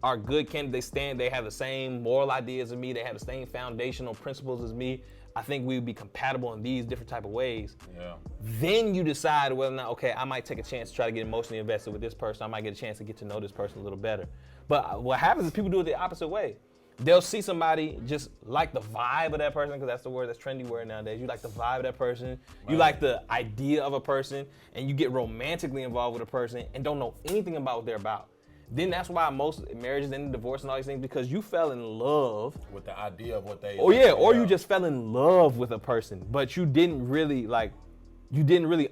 are good candidates, they have the same moral ideas as me, they have the same foundational principles as me, I think we would be compatible in these different type of ways. Yeah. Then you decide whether or not, okay, I might take a chance to try to get emotionally invested with this person. I might get a chance to get to know this person a little better. But what happens is people do it the opposite way. They'll see somebody just like the vibe of that person, because that's the word, that's trendy word nowadays. You like the vibe of that person, you like the idea of a person, and you get romantically involved with a person and don't know anything about what they're about. Then that's why most marriages end in divorce and all these things, because you fell in love with the idea of what they. Or you just fell in love with a person, but you didn't really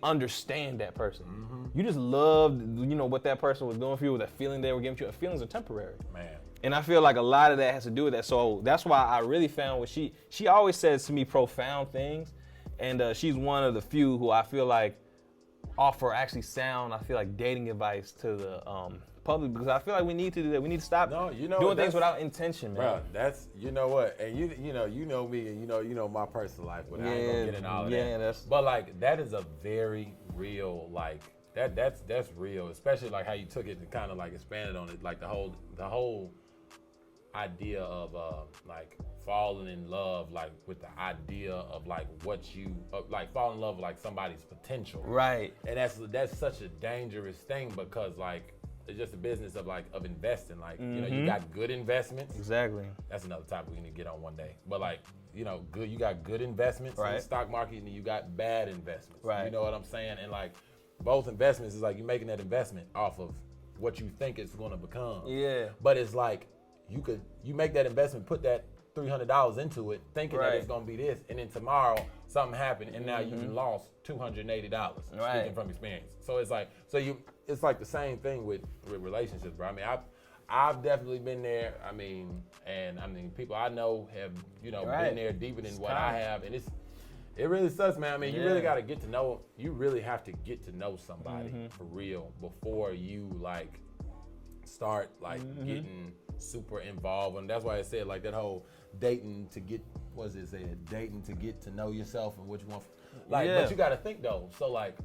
understand that person. Mm-hmm. You just loved, you know, what that person was doing for you, with that feeling they were giving you. And feelings are temporary, man. And I feel like a lot of that has to do with that. So that's why I really found what she always says to me profound things, and she's one of the few who I feel like offer actually sound, I feel like, dating advice to the public, because I feel like we need to do that. We need to stop doing things without intention, man. Bro, that's, you know what, and you know me, and you know my personal life, but I ain't gonna get into all of that. But like that is a very real, like that's real, especially like how you took it and kind of like expanded on it, like the whole idea of like falling in love, like with the idea of like what you like fall in love with, like somebody's potential, right? And that's such a dangerous thing, because like it's just a business of investing. Like, you know, you got good investments. Exactly. That's another topic we need to get on one day. But like, you know, you got good investments in the stock market, and you got bad investments. Right. You know what I'm saying? And like both investments is like you're making that investment off of what you think it's gonna become. Yeah. But it's like you make that investment, put that $300 into it, thinking that it's gonna be this, and then tomorrow something happened, and now you lost $280. Speaking from experience. So it's like, it's like the same thing with relationships, bro. I mean, I've definitely been there. I mean, people I know have, you know, been there deeper than what I have, and it really sucks, man. I mean, you really gotta get to know. You really have to get to know somebody for real before you like start like getting super involved. And that's why I said like that whole dating to get, what's it said? Dating to get to know yourself and which one. Like, but you got to think though. So like,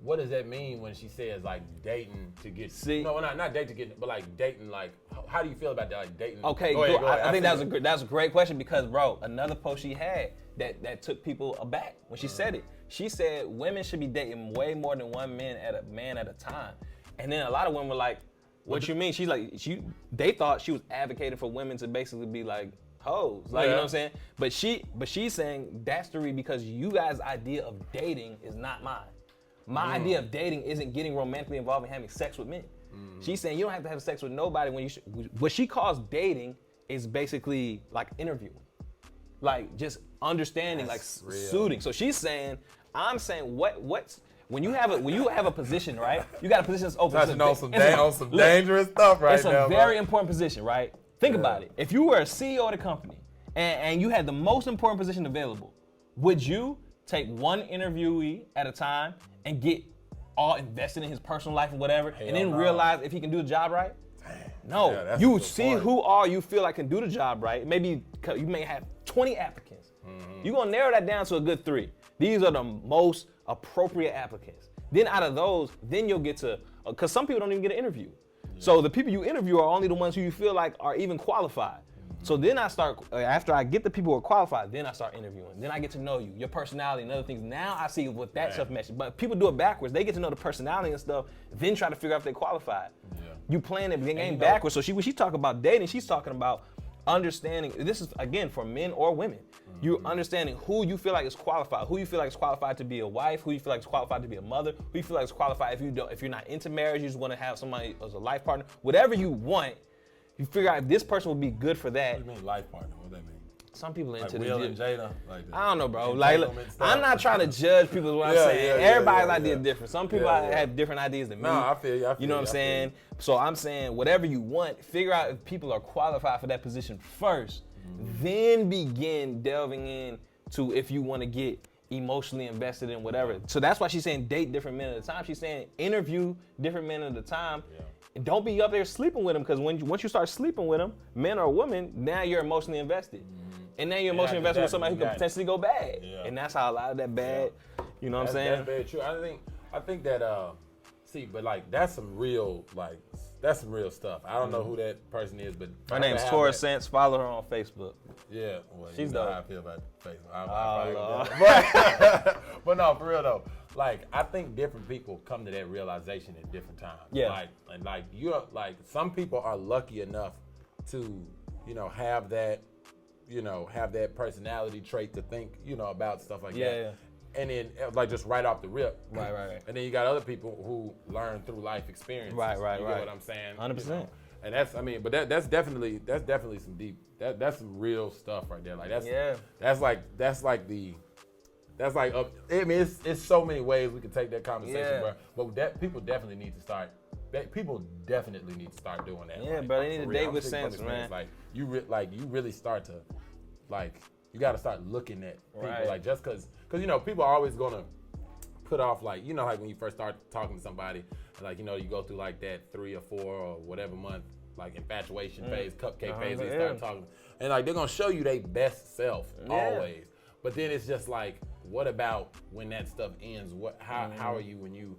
what does that mean when she says like dating to get? No, not date to get, but like dating. Like, how do you feel about that? Like dating. Okay, go ahead. I think that's a great question because, bro, another post she had that took people aback when she said it. She said women should be dating way more than one man at a time, and then a lot of women were like, "What you mean?" She's like, they thought she was advocating for women to basically be like hoes, like you know what I'm saying? But she's saying that's the reason because you guys' idea of dating is not mine. My idea of dating isn't getting romantically involved and having sex with men. She's saying you don't have to have sex with nobody when what she calls dating is basically like interviewing. Like just understanding, that's like real. Suiting. So she's saying, I'm saying what's when you have a position, right? You got a position that's open. Touching on some dangerous stuff right now. It's a very important position, right? Think about it. If you were a CEO of the company and you had the most important position available, would you take one interviewee at a time and get all invested in his personal life and whatever, and then realize if he can do the job right? No, you see who all you feel like can do the job right. Maybe you may have 20 applicants. You're gonna narrow that down to a good 3. These are the most appropriate applicants. Then out of those, then you'll get to, because some people don't even get an interview. So the people you interview are only the ones who you feel like are even qualified. So then I start, after I get the people who are qualified, then I start interviewing. Then I get to know you, your personality and other things. Now I see what that stuff matches. But people do it backwards. They get to know the personality and stuff, then try to figure out if they're qualified. You playing the game backwards. So when she talk about dating, she's talking about understanding, this is again for men or women. You're understanding who you feel like is qualified, who you feel like is qualified to be a wife, who you feel like is qualified to be a mother, who you feel like is qualified if you're not into marriage, you just want to have somebody as a life partner. Whatever you want, you figure out if this person will be good for that. What do you mean life partner? What does that mean? Some people are like into Will the and Jada, like that. I don't know, bro. Like, I'm not trying to judge people. Is what I'm saying. Everybody's idea is different. Some people have different ideas than me. No, I feel you. You know what I'm saying? So I'm saying whatever you want, figure out if people are qualified for that position first, then begin delving in to if you want to get emotionally invested in whatever. So that's why she's saying date different men at a time. She's saying interview different men at a time. And don't be up there sleeping with them, because once you start sleeping with them, men or women, now you're emotionally invested. And now you're emotionally invested with somebody who could potentially go bad. And that's how a lot of that bad, you know what I'm saying? That's very true. I think that, but like that's some real stuff. I don't know who that person is, but her name's Tora Sense. Follow her on Facebook. Yeah, well, she's dope. How I feel about Facebook. But no, for real though. Like I think different people come to that realization at different times. Yeah. Like some people are lucky enough to, have that personality trait to think, about stuff like that. Yeah. And then like just right off the rip. Right. And then you got other people who learn through life experiences. Right. You get what I'm saying? 100%. And that's definitely some deep. That's some real stuff right there. Like it's so many ways we could take that conversation, bro. But people definitely need to start. People definitely need to start doing that. Yeah, bro. They need to date with sense, man. Like you really start to, like, you got to start looking at people, like just because people are always gonna put off, like, like when you first start talking to somebody, like, you go through like that 3 or 4 or whatever month, like infatuation phase, cupcake phase, they start talking, and like they're gonna show you their best self always. But then it's just like, what about when that stuff ends? How are you when you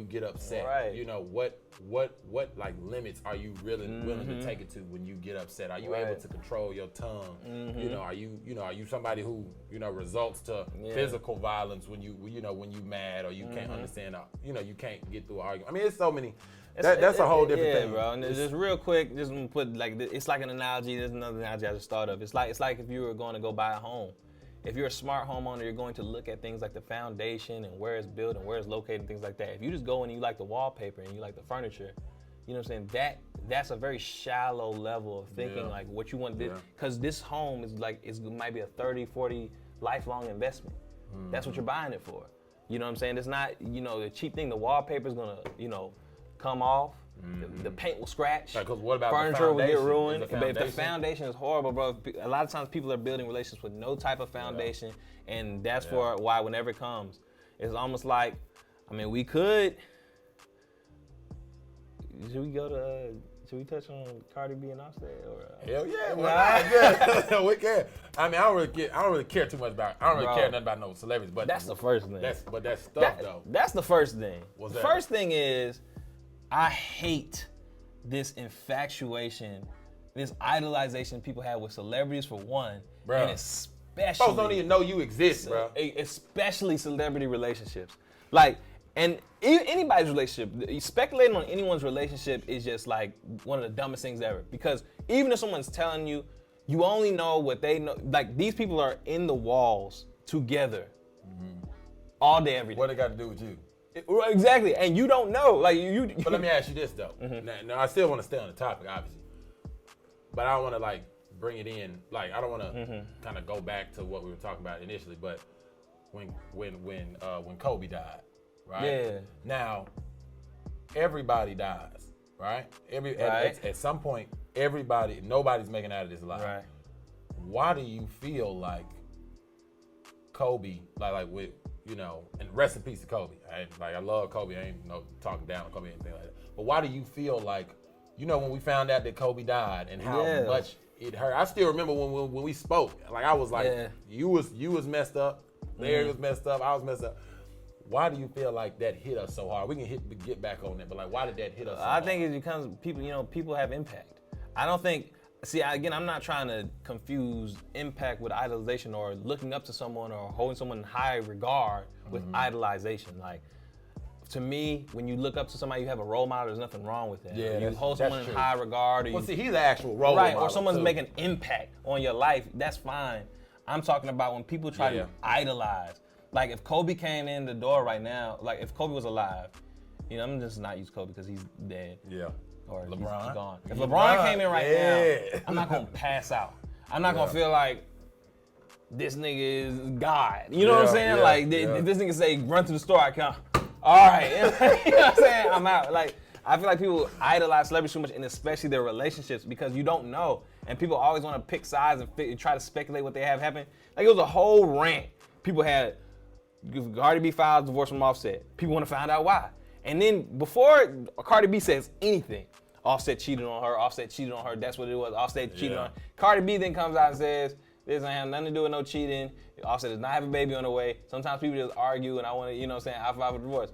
get upset? Right. What like limits are you really willing to take it to when you get upset? Are you able to control your tongue? Are you somebody who results to physical violence when you mad, or you can't understand? You can't get through an argument. I mean, it's so many. That's a whole different thing, bro. And just real quick, just put like it's like an analogy. There's another analogy I just thought of. It's like if you were going to go buy a home. If you're a smart homeowner, you're going to look at things like the foundation and where it's built and where it's located and things like that. If you just go and you like the wallpaper and you like the furniture, you know what I'm saying? That's a very shallow level of thinking, like what you want to do. Because this home is like, it might be a 30, 40 lifelong investment. That's what you're buying it for. You know what I'm saying? It's not, the cheap thing. The wallpaper's gonna, come off. The paint will scratch. Right, 'cause what about furniture will get ruined. If the foundation is horrible, bro, a lot of times people are building relationships with no type of foundation, and that's why whenever it comes, it's almost like, I mean, should we go to Should we touch on Cardi B and Offset? Or, Hell yeah, well, we can. I mean, I don't really care too much about. I don't really care nothing about no celebrities. But that's the first thing. That's stuff though. That's the first thing. What's the that? first thing is, I hate this infatuation, this idolization people have with celebrities for one, Bruh. and especially Folks don't even know you exist, bro. Especially celebrity relationships. Like, and anybody's relationship, speculating on anyone's relationship is just like one of the dumbest things ever. Because even if someone's telling you, you only know what they know. Like, these people are in the walls together all day, every day. What it got to do with you? Exactly, and you don't know. Like you. But let me ask you this though. Now I still want to stay on the topic, obviously, but I don't want to like bring it in. Like I don't want to kind of go back to what we were talking about initially. But when Kobe died, right? Yeah. Now everybody dies, right? At some point, nobody's making out of this alive. Right. Why do you feel like Kobe, like with, you know, and rest in peace to Kobe. I love Kobe. I ain't talking down on Kobe or anything like that. But why do you feel like, you know, when we found out that Kobe died and how much it hurt? I still remember when we spoke. Like I was like, you was messed up. Larry was messed up. I was messed up. Why do you feel like that hit us so hard? We can get back on that, but like, why did that hit us so hard? I think it becomes people. You know, people have impact. I don't think. See, again, I'm not trying to confuse impact with idolization or looking up to someone or holding someone in high regard with idolization. Like, to me, when you look up to somebody, you have a role model, there's nothing wrong with that. Yeah, you hold someone in high regard. Or see, he's an actual role model. Or someone's too. making an impact on your life, that's fine. I'm talking about when people try to idolize. Like, if Kobe came in the door right now, like, if Kobe was alive, you know, I'm just not use Kobe because he's dead. Yeah. Or LeBron. he's gone. If LeBron came in right now, I'm not gonna pass out. I'm not gonna feel like this nigga is God. You know what I'm saying? Like this nigga say run to the store, I come. All right. You know what I'm saying? I'm out. Like, I feel like people idolize celebrities too much, and especially their relationships, because you don't know. And people always want to pick sides and try to speculate what they have happen. Like, it was a whole rant. People had Cardi B filed divorce from Offset. People want to find out why. And then before Cardi B says anything, Offset cheated on her, that's what it was, Offset cheated on her. Cardi B then comes out and says, this ain't have nothing to do with no cheating, Offset does not have a baby on the way. Sometimes people just argue and I want to, you know what I'm saying, I file for divorce.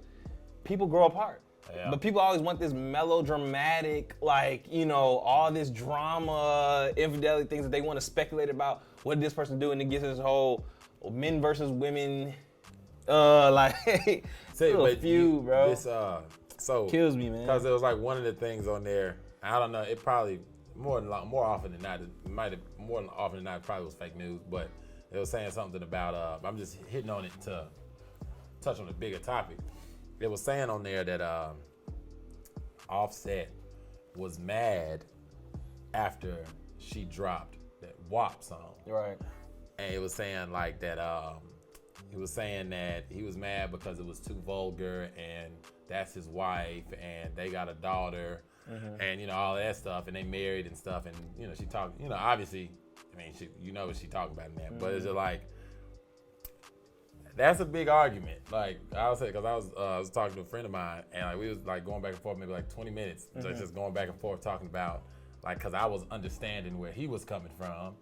People grow apart. Yeah. But people always want this melodramatic, like, you know, all this drama, infidelity, things that they want to speculate about. What did this person do? And it gets this whole men versus women, like, feud, bro. This, so kills me, man. Because it was like one of the things on there. I don't know. It probably more often than not. It might have more often than not. It probably was fake news, but it was saying something about. I'm just hitting on it to touch on a bigger topic. It was saying on there that Offset was mad after she dropped that WAP song. Right. And it was saying like that. He was saying that he was mad because it was too vulgar and that's his wife and they got a daughter and, you know, all that stuff, and they married and stuff, and, you know, she talked, you know, obviously, I mean, you know what she talking about in that, but it's just like, that's a big argument. Like, I was saying, because I was talking to a friend of mine, and like we was like going back and forth maybe like 20 minutes, just going back and forth talking about, like, because I was understanding where he was coming from,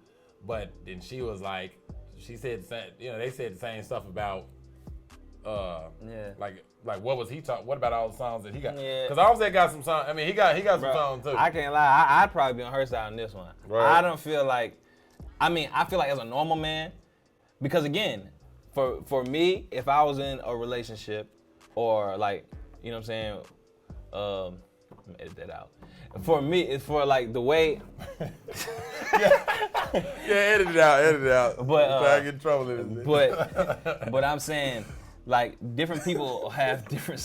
but then she was like, she said the same, you know, they said the same stuff about, like what was he talking? What about all the songs that he got? Because Offset got some songs. I mean, he got some songs too. I can't lie. I'd probably be on her side on this one. Right. I don't feel like. I mean, I feel like as a normal man, because again, for me, if I was in a relationship, or like, you know what I'm saying, I'm gonna edit that out. For me, it's for like the way. Edit it out. But try to get in trouble in this. But I'm saying, like, different people have different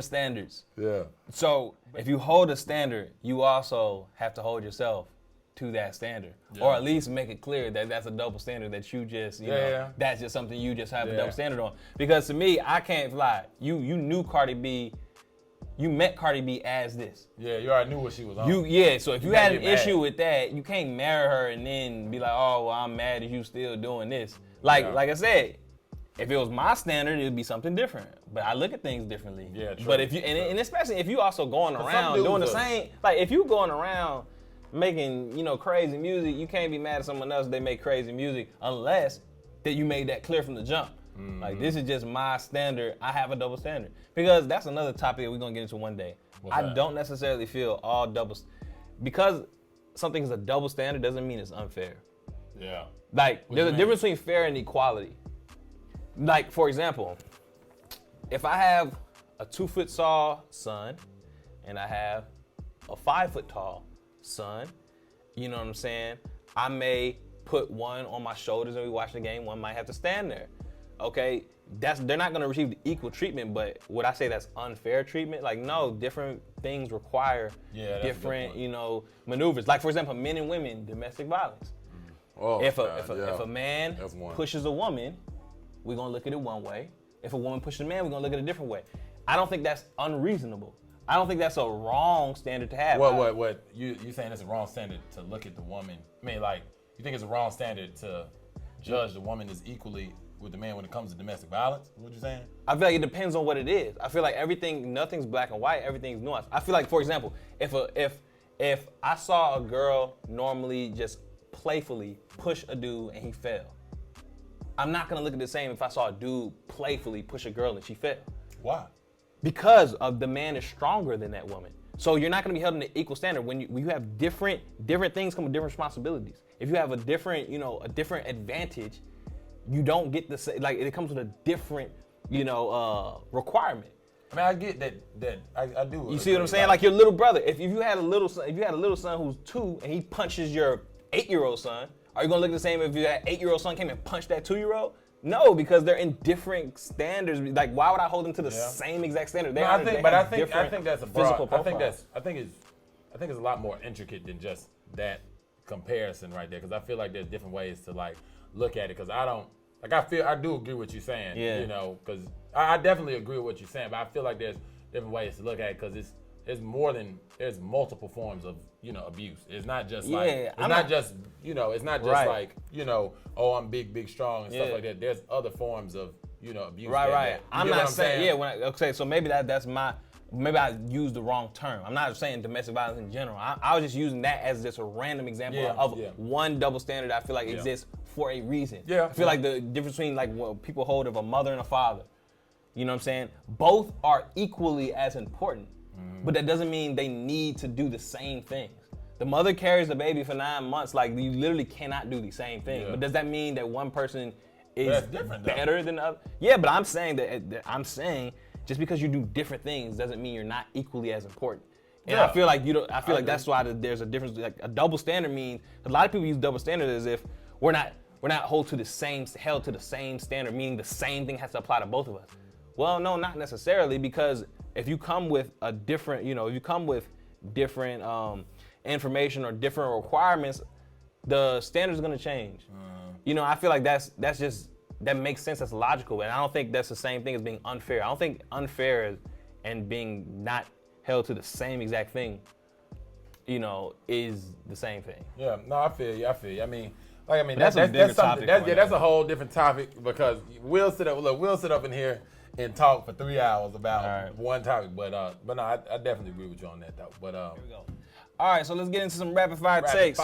standards. Yeah. So if you hold a standard, you also have to hold yourself to that standard, or at least make it clear that that's a double standard that you just, you know, that's just something you just have a double standard on. Because to me, I can't lie. You knew Cardi B. You met Cardi B as this. Yeah, you already knew what she was on. So if you had an issue with that, you can't marry her and then be like, oh, well, I'm mad at you still doing this. Like I said, If it was my standard, it'd be something different. But I look at things differently. Yeah, true. But if you and especially if you also going around doing the same, like if you going around making, crazy music, you can't be mad at someone else they make crazy music unless that you made that clear from the jump. Mm-hmm. Like this is just my standard. I have a double standard. Because that's another topic that we're gonna get into one day. I don't necessarily feel all doubles because something is a double standard doesn't mean it's unfair. Yeah. Like there's a difference between fair and equality. Like, for example, if I have a 2 foot tall son and I have a 5 foot tall son, you know what I'm saying? I may put one on my shoulders and we watch the game, one might have to stand there. Okay, they're not gonna receive the equal treatment, but would I say that's unfair treatment? Like, no, different things require different, maneuvers. Like, for example, men and women, domestic violence. Oh, if a man pushes a woman, we're gonna look at it one way. If a woman pushes a man, we're gonna look at it a different way. I don't think that's unreasonable. I don't think that's a wrong standard to have. What you saying it's a wrong standard to look at the woman? I mean, like, you think it's a wrong standard to judge the woman as equally with the man when it comes to domestic violence? What you saying? I feel like it depends on what it is. I feel like nothing's black and white, everything's nuanced. I feel like, for example, if I saw a girl normally just playfully push a dude and he fell, I'm not gonna look at the same if I saw a dude playfully push a girl and she fell. Why? Because of the man is stronger than that woman. So you're not gonna be held in an equal standard when you have different things come with different responsibilities. If you have a different advantage, you don't get the same, like it comes with a different, requirement. I mean, I get that I do. You see what I'm saying? Like your little brother. If you had a little son who's 2 and he punches your 8-year-old son, are you gonna look the same if your 8-year-old son came and punched that 2-year-old? No, because they're in different standards. Like, why would I hold them to the same exact standard? I think that's a broad. I think it's a lot more intricate than just that comparison right there. Because I feel like there's different ways to like look at it. Because I do agree with what you're saying. Yeah. Because I definitely agree with what you're saying. But I feel like there's different ways to look at it because there's multiple forms of abuse. It's not just like oh, I'm big, strong and stuff like that. There's other forms of abuse. Right. I'm not saying so maybe maybe I used the wrong term. I'm not saying domestic violence in general. I was just using that as just a random example of one double standard I feel like exists for a reason. Yeah. I feel like the difference between like what people hold of a mother and a father, you know what I'm saying? Both are equally as important. But that doesn't mean they need to do the same things. The mother carries the baby for 9 months. Like, you literally cannot do the same thing. Yeah. But does that mean that one person is better than the other? Yeah, but I'm saying just because you do different things doesn't mean you're not equally as important. And I feel like that's why there's a difference. Like a double standard means a lot of people use double standard as if we're not held to the same standard, meaning the same thing has to apply to both of us. Well, no, not necessarily, because if you come with different information or different requirements, the standard's gonna change. I feel like that makes sense. That's logical, and I don't think that's the same thing as being unfair. I don't think unfair and being not held to the same exact thing, is the same thing. Yeah, no, I feel you. I mean, that's a whole different topic because we'll sit up in here and talk for 3 hours about one topic, but no, I definitely agree with you on that though. But here we go. All right, so let's get into some rapid fire takes.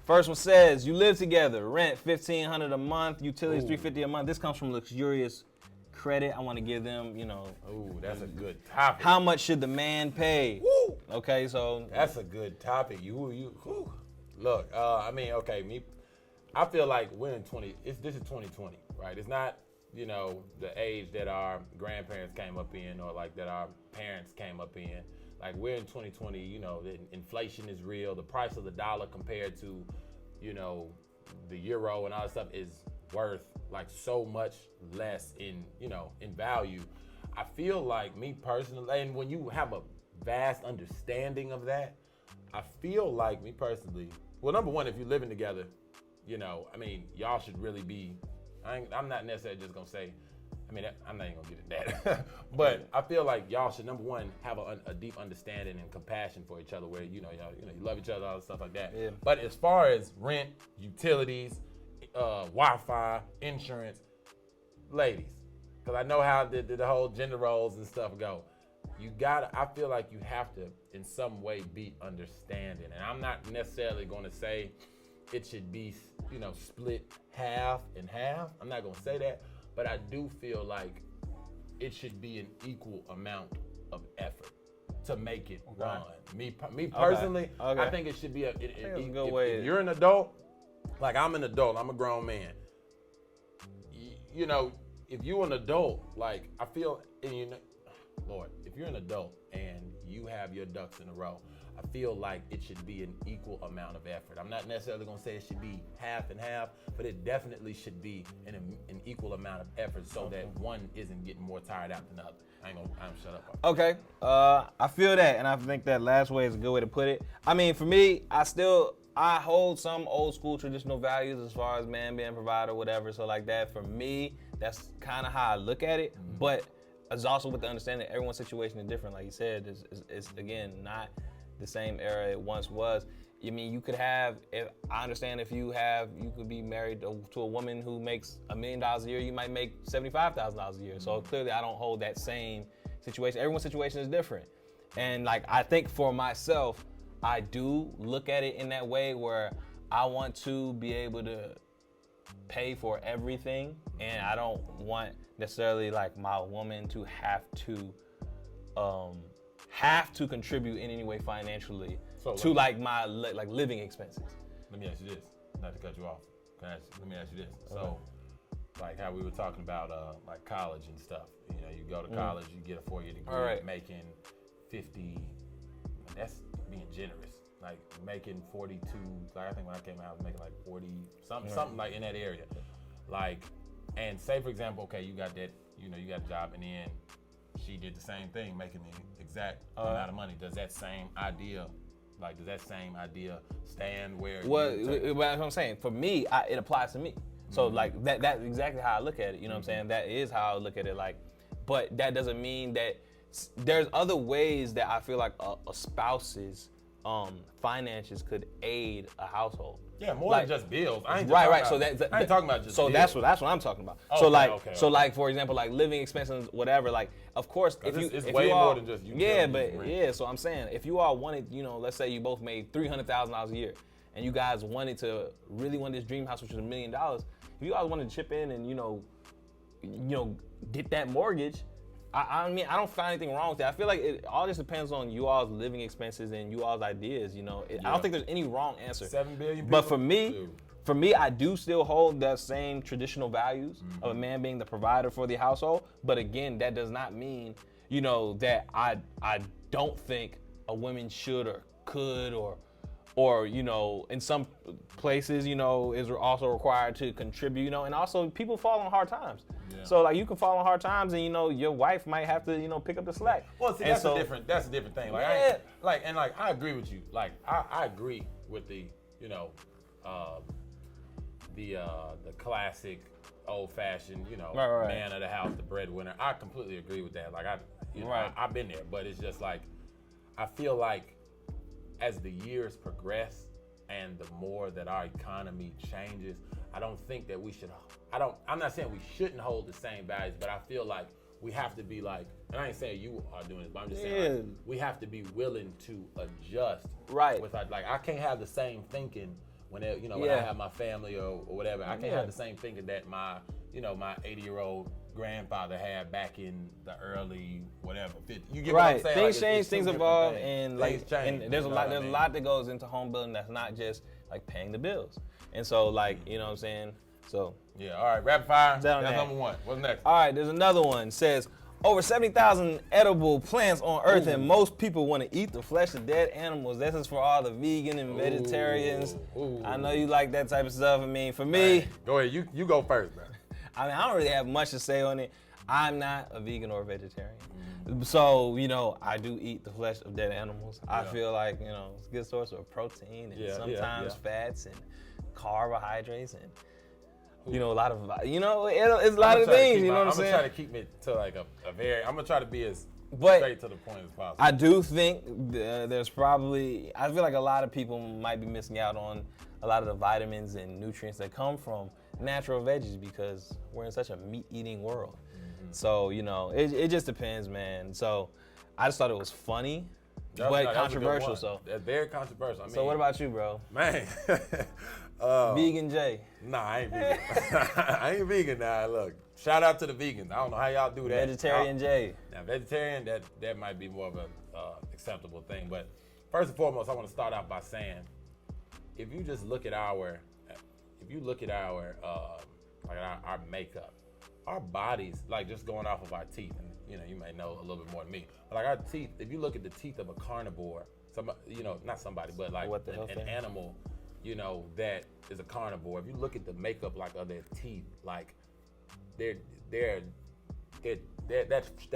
First one says, you live together, rent $1,500 a month, utilities $350 a month. This comes from Luxurious Credit. I want to give them, Ooh, that's a good topic. How much should the man pay? Woo! Okay, so that's a good topic. Look, I feel like we're in this is 2020, right? It's not, the age that our grandparents came up in or like that our parents came up in. Like we're in 2020, the inflation is real. The price of the dollar compared to, the euro and all that stuff is worth like so much less in value. I feel like me personally, and when you have a vast understanding of that, I feel like me personally, well, number one, if you're living together, y'all should really be, I'm not necessarily just gonna say, I'm not even gonna get into that. But I feel like y'all should, number one, have a deep understanding and compassion for each other, where you love each other, all that stuff like that. Yeah. But as far as rent, utilities, Wi-Fi, insurance, ladies, because I know how the whole gender roles and stuff go. I feel like you have to, in some way, be understanding. And I'm not necessarily going to say it should be, split half and half. I'm not going to say that. But I do feel like it should be an equal amount of effort to make it run. Me personally, I think it should be a good way. If you're an adult, like I'm an adult, I'm a grown man. If you're an adult, like I feel, Lord, if you're an adult and you have your ducks in a row, I feel like it should be an equal amount of effort. I'm not necessarily gonna say it should be half and half, but it definitely should be an equal amount of effort so that one isn't getting more tired out than the other. I'm shut up. Okay, I feel that, and I think that last way is a good way to put it. I mean, for me, I hold some old school traditional values as far as man being provider, whatever. So like that, for me, that's kind of how I look at it. Mm-hmm. But it's also with the understanding that everyone's situation is different. Like you said, it's again not the same era it once was. I mean, you could have. I understand if you could be married to a woman who makes $1 million a year. You might make $75,000 a year. So clearly, I don't hold that same situation. Everyone's situation is different, and like I think for myself, I do look at it in that way where I want to be able to pay for everything, and I don't want necessarily like my woman to have to contribute in any way financially to like my living expenses. Let me ask you this, not to cut you off. Let me ask you this. So, like how we were talking about like college and stuff. You go to college, you get a 4-year degree, making 50. That's being generous. Like making 42. Like I think when I came out, I was making like 40 something like in that area. Like, and say for example, okay, you got that, you got a job, and then she did the same thing, making the exact amount of money. Does that same idea stand where? Well, that's what I'm saying. For me, it applies to me. So like that's exactly how I look at it. You know what I'm saying? That is how I look at it. Like, but that doesn't mean that there's other ways that I feel like a spouse's finances could aid a household. Yeah, more than just bills. I ain't right. So I ain't talking about just bills. That's what I'm talking about. Okay, so like for example, like living expenses, whatever. Like of course, it's way more than just So I'm saying if you all wanted, let's say you both made $300,000 a year, and you guys wanted this dream house, which was $1 million. If you guys wanted to chip in and get that mortgage. I mean, I don't find anything wrong with that. I feel like it all just depends on you all's living expenses and you all's ideas. I don't think there's any wrong answer. 7 billion people. But for me, I do still hold the same traditional values of a man being the provider for the household. But again, that does not mean, that I don't think a woman should or could or in some places, is also required to contribute, and also people fall on hard times. Yeah. So like you can fall on hard times and your wife might have to, pick up the slack. Well, see, that's a different thing. Like I agree with you. Like I agree with the classic old-fashioned, man of the house, the breadwinner. I completely agree with that. Like I've been there, but it's just like I feel like as the years progress and the more that our economy changes, I don't think that we should. I'm not saying we shouldn't hold the same values, but I feel like we have to be like, and I ain't saying you are doing this, but I'm just saying like, we have to be willing to adjust. Right. With like I can't have the same thinking when when I have my family or whatever. I can't have the same thinking that my my 80-year-old grandfather had back in the early 50. You get what I'm saying? Things change, things evolve, and and there's a lot that goes into home building that's not just like paying the bills. And so like you know what I'm saying. So yeah, all right, rapid fire. That's number one. What's next? All right, there's another one. It says over 70,000 edible plants on Earth, and most people want to eat the flesh of dead animals. This is for all the vegan and vegetarians. I know you like that type of stuff. I mean, for me, go ahead. You go first, man. I mean, I don't really have much to say on it. I'm not a vegan or a vegetarian. So, I do eat the flesh of dead animals. I feel like, it's a good source of protein and sometimes fats and carbohydrates and, a lot of, it's a lot of things, you know what I'm saying? I'm going to try to keep it to like I'm going to try to be as straight to the point as possible. I do think there's probably, I feel like a lot of people might be missing out on a lot of the vitamins and nutrients that come from natural veggies because we're in such a meat-eating world. So, you know, it just depends, man. So I just thought it was funny, but controversial. So that's very controversial. I mean, so what about you, bro? Man. Vegan Jay. Nah, I ain't vegan. I ain't vegan now. Look, shout out to the vegans. I don't know how y'all do that. Vegetarian Jay. Now, vegetarian, that might be more of a acceptable thing. But first and foremost, I want to start out by saying, if you just look at our makeup, our bodies, like just going off of our teeth, and you may know a little bit more than me, but like our teeth, if you look at the teeth of a carnivore, not somebody, but like an animal, that is a carnivore. If you look at the makeup like of their teeth, like that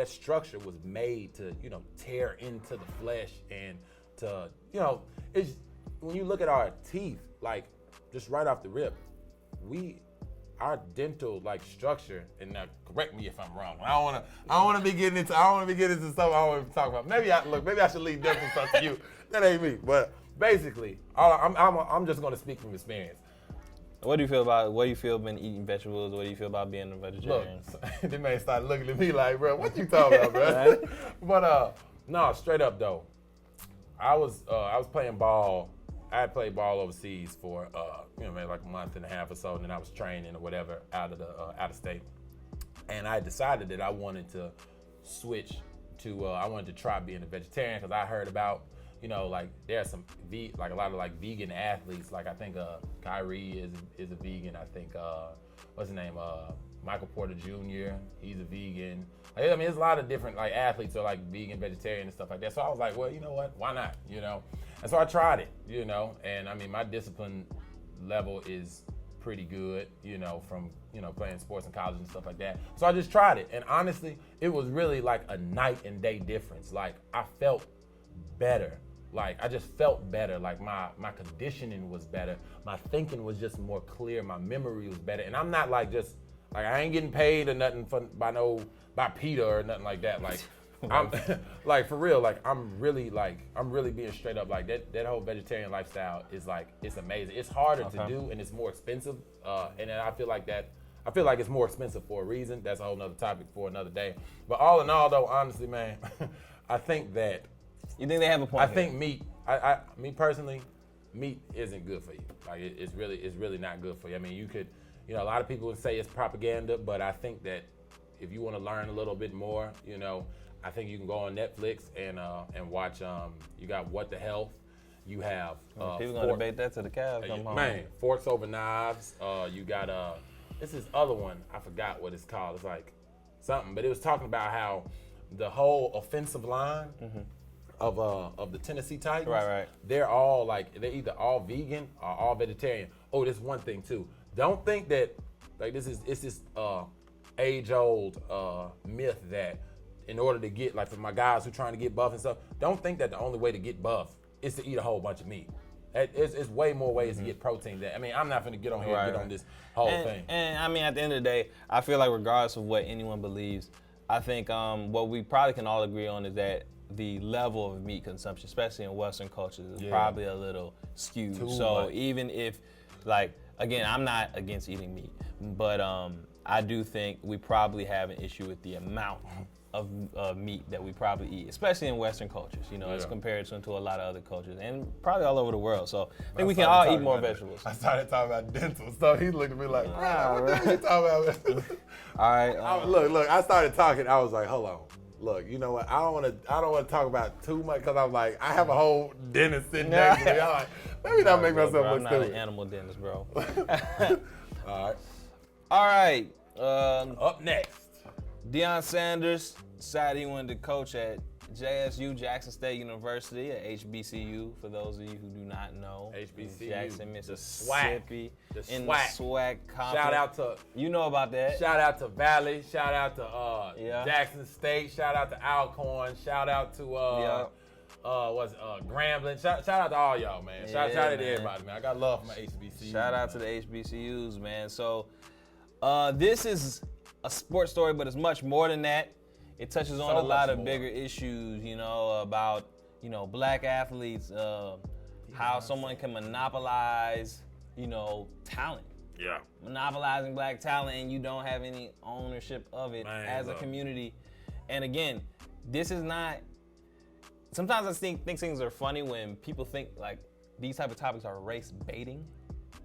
structure was made to tear into the flesh and to it's when you look at our teeth, like just right off the rip, our dental like structure, and now correct me if I'm wrong. I don't want to be getting into stuff I don't want to talk about. Maybe I should leave dental stuff to you. That ain't me. But basically, I'm just gonna speak from experience. What do you feel been eating vegetables? What do you feel about being a vegetarian? Look, the man started looking at me like, bro, what you talking about, bro? But no, straight up though, I was playing ball. I had played ball overseas for maybe like a month and a half or so, and then I was training or whatever out of state, and I decided that I wanted to switch to I wanted to try being a vegetarian because I heard about like there's some a lot of like vegan athletes, like I think Kyrie is a vegan. I think what's his name, Michael Porter Jr. He's a vegan. I mean, there's a lot of different like athletes are like vegan, vegetarian, and stuff like that. So I was like, well, you know what? Why not? And so I tried it. And I mean, my discipline level is pretty good. From playing sports in college and stuff like that. So I just tried it, and honestly, it was really like a night and day difference. Like I felt better. Like I just felt better. Like my conditioning was better. My thinking was just more clear. My memory was better. And I'm not like just like I ain't getting paid or nothing by PETA or nothing like that. Like I'm like for real. Like I'm really being straight up. Like that whole vegetarian lifestyle is like it's amazing. It's harder to do and it's more expensive. And then I feel like it's more expensive for a reason. That's a whole nother topic for another day. But all in all, though, honestly, man, I think that. You think they have a point? I think meat. Me personally, meat isn't good for you. Like it's really not good for you. I mean, you could, a lot of people would say it's propaganda, but I think that if you want to learn a little bit more, I think you can go on Netflix and watch. You got What the Health. You have people gonna debate that to the cows come home. Man, Forks Over Knives. You got this is other one. I forgot what it's called. It's like something, but it was talking about how the whole offensive line. Mm-hmm. Of the Tennessee Titans, right. They're either all vegan or all vegetarian. Oh, there's one thing too. Don't think that like it's this age-old myth that in order to get like for my guys who trying to get buff and stuff, don't think that the only way to get buff is to eat a whole bunch of meat. It's way more ways to get protein. I mean, I'm not gonna get on here and get on this whole thing. And I mean, at the end of the day, I feel like regardless of what anyone believes, I think what we probably can all agree on is that the level of meat consumption, especially in Western cultures, is probably a little skewed. Even if, like, again, I'm not against eating meat, but I do think we probably have an issue with the amount of meat that we probably eat, especially in Western cultures, as compared to a lot of other cultures, and probably all over the world. So I think we can all eat more vegetables. I started talking about dental stuff. He looked at me like, what the hell you talking about? All right. Look, I started talking. I was like, hold on. Look, you know what? I don't want to talk about too much because I'm like, I have a whole dentist sitting next to me. I'm like, maybe not make myself look stupid. I'm not an animal dentist, bro. All right. Up next, Deion Sanders decided he wanted to coach at JSU, Jackson State University, at HBCU, for those of you who do not know. HBCU. Jackson, Mississippi. The in the SWAC conference. Shout out to... You know about that. Shout out to Valley. Shout out to Jackson State. Shout out to Alcorn. Shout out to Grambling. Shout out to all y'all, man. Shout out to everybody, man. I got love for my HBCUs. Shout out to the HBCUs, man. So this is a sports story, but it's much more than that. It touches on a lot of bigger issues, about, black athletes, how someone can monopolize, talent, Yeah. Monopolizing black talent, and you don't have any ownership of it as a community. And again, this is not. Sometimes I think things are funny when people think like these type of topics are race baiting.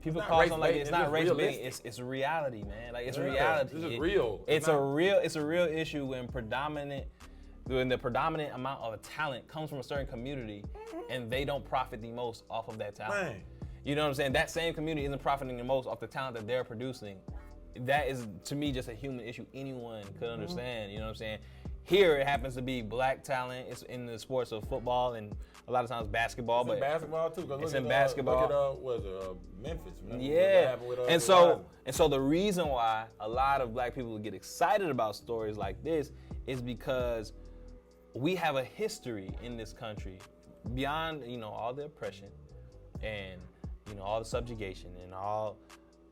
People call something like it's not race baiting. It's reality, man. Like it's reality. This is real. It's a real issue when the predominant amount of talent comes from a certain community, and they don't profit the most off of that talent. Man. You know what I'm saying? That same community isn't profiting the most off the talent that they're producing. That is, to me, just a human issue anyone could understand. You know what I'm saying? Here, it happens to be black talent. It's in the sports of football and a lot of times basketball. It's but in basketball too. It's in basketball. Look at Memphis. Yeah. And so the reason why a lot of black people get excited about stories like this is because we have a history in this country beyond, all the oppression and, all the subjugation and all.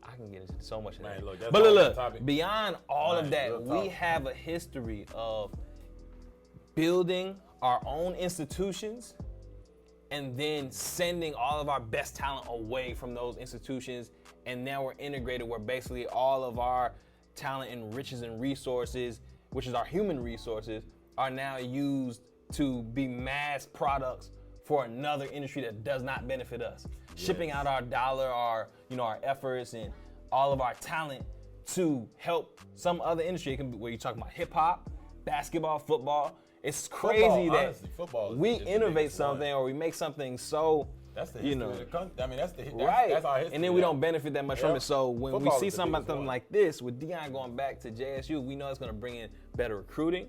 I can get into so much of that. But look, beyond all of that, we have a history of building our own institutions and then sending all of our best talent away from those institutions. And now we're integrated where basically all of our talent and riches and resources, which is our human resources, are now used to be mass products for another industry that does not benefit us. Yes. Shipping out our dollar, our efforts and all of our talent to help some other industry. It can be where you're talking about hip hop, basketball, football. It's crazy that we innovate something or we make something so. That's the history of the country. I mean, that's our history. And then we don't benefit that much from it. So when we see something like this, with Deion going back to JSU, we know it's going to bring in better recruiting,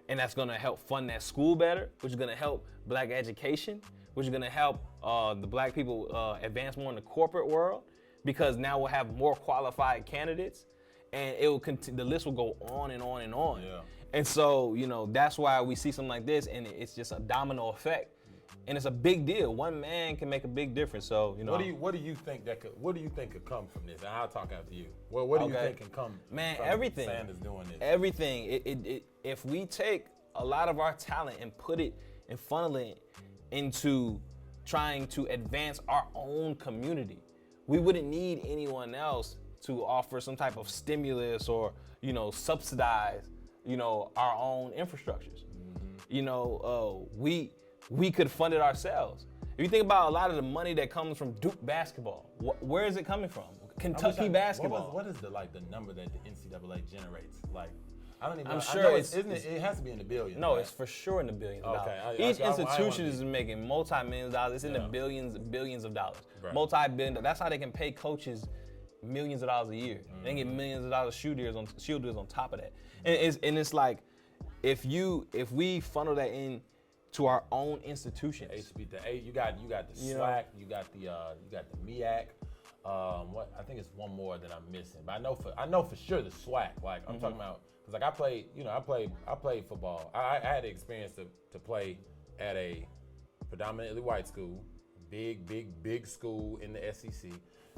and that's going to help fund that school better, which is going to help black education, which is going to help the black people advance more in the corporate world, because now we'll have more qualified candidates, and it will the list will go on and on and on. Yeah. And so, that's why we see something like this, and it's just a domino effect. And it's a big deal. One man can make a big difference. So, What do you think could come from this? And I'll talk after you. Well, what do you think can come from everything. Sanders doing this? Everything. If we take a lot of our talent and put it and funnel it into trying to advance our own community, we wouldn't need anyone else to offer some type of stimulus or, subsidize, our own infrastructures. Mm-hmm. We could fund it ourselves. If you think about a lot of the money that comes from Duke basketball, where is it coming from? Kentucky basketball. What is the number that the NCAA generates? I don't even. I'm sure it has to be in the billions. No, right? It's for sure in the billions of dollars. Okay. Each institution is making multi-millions of dollars. It's in the billions of dollars. Right. Multi-billion. That's how they can pay coaches millions of dollars a year. Mm-hmm. They can get millions of dollars shielders on top of that. And it's like, if we funnel that in to our own institutions. You got the SWAC, you got the MEAC. I think it's one more that I'm missing, but I know for sure the SWAC. I'm talking about, because I played football. I had the experience to play at a predominantly white school, big school in the SEC,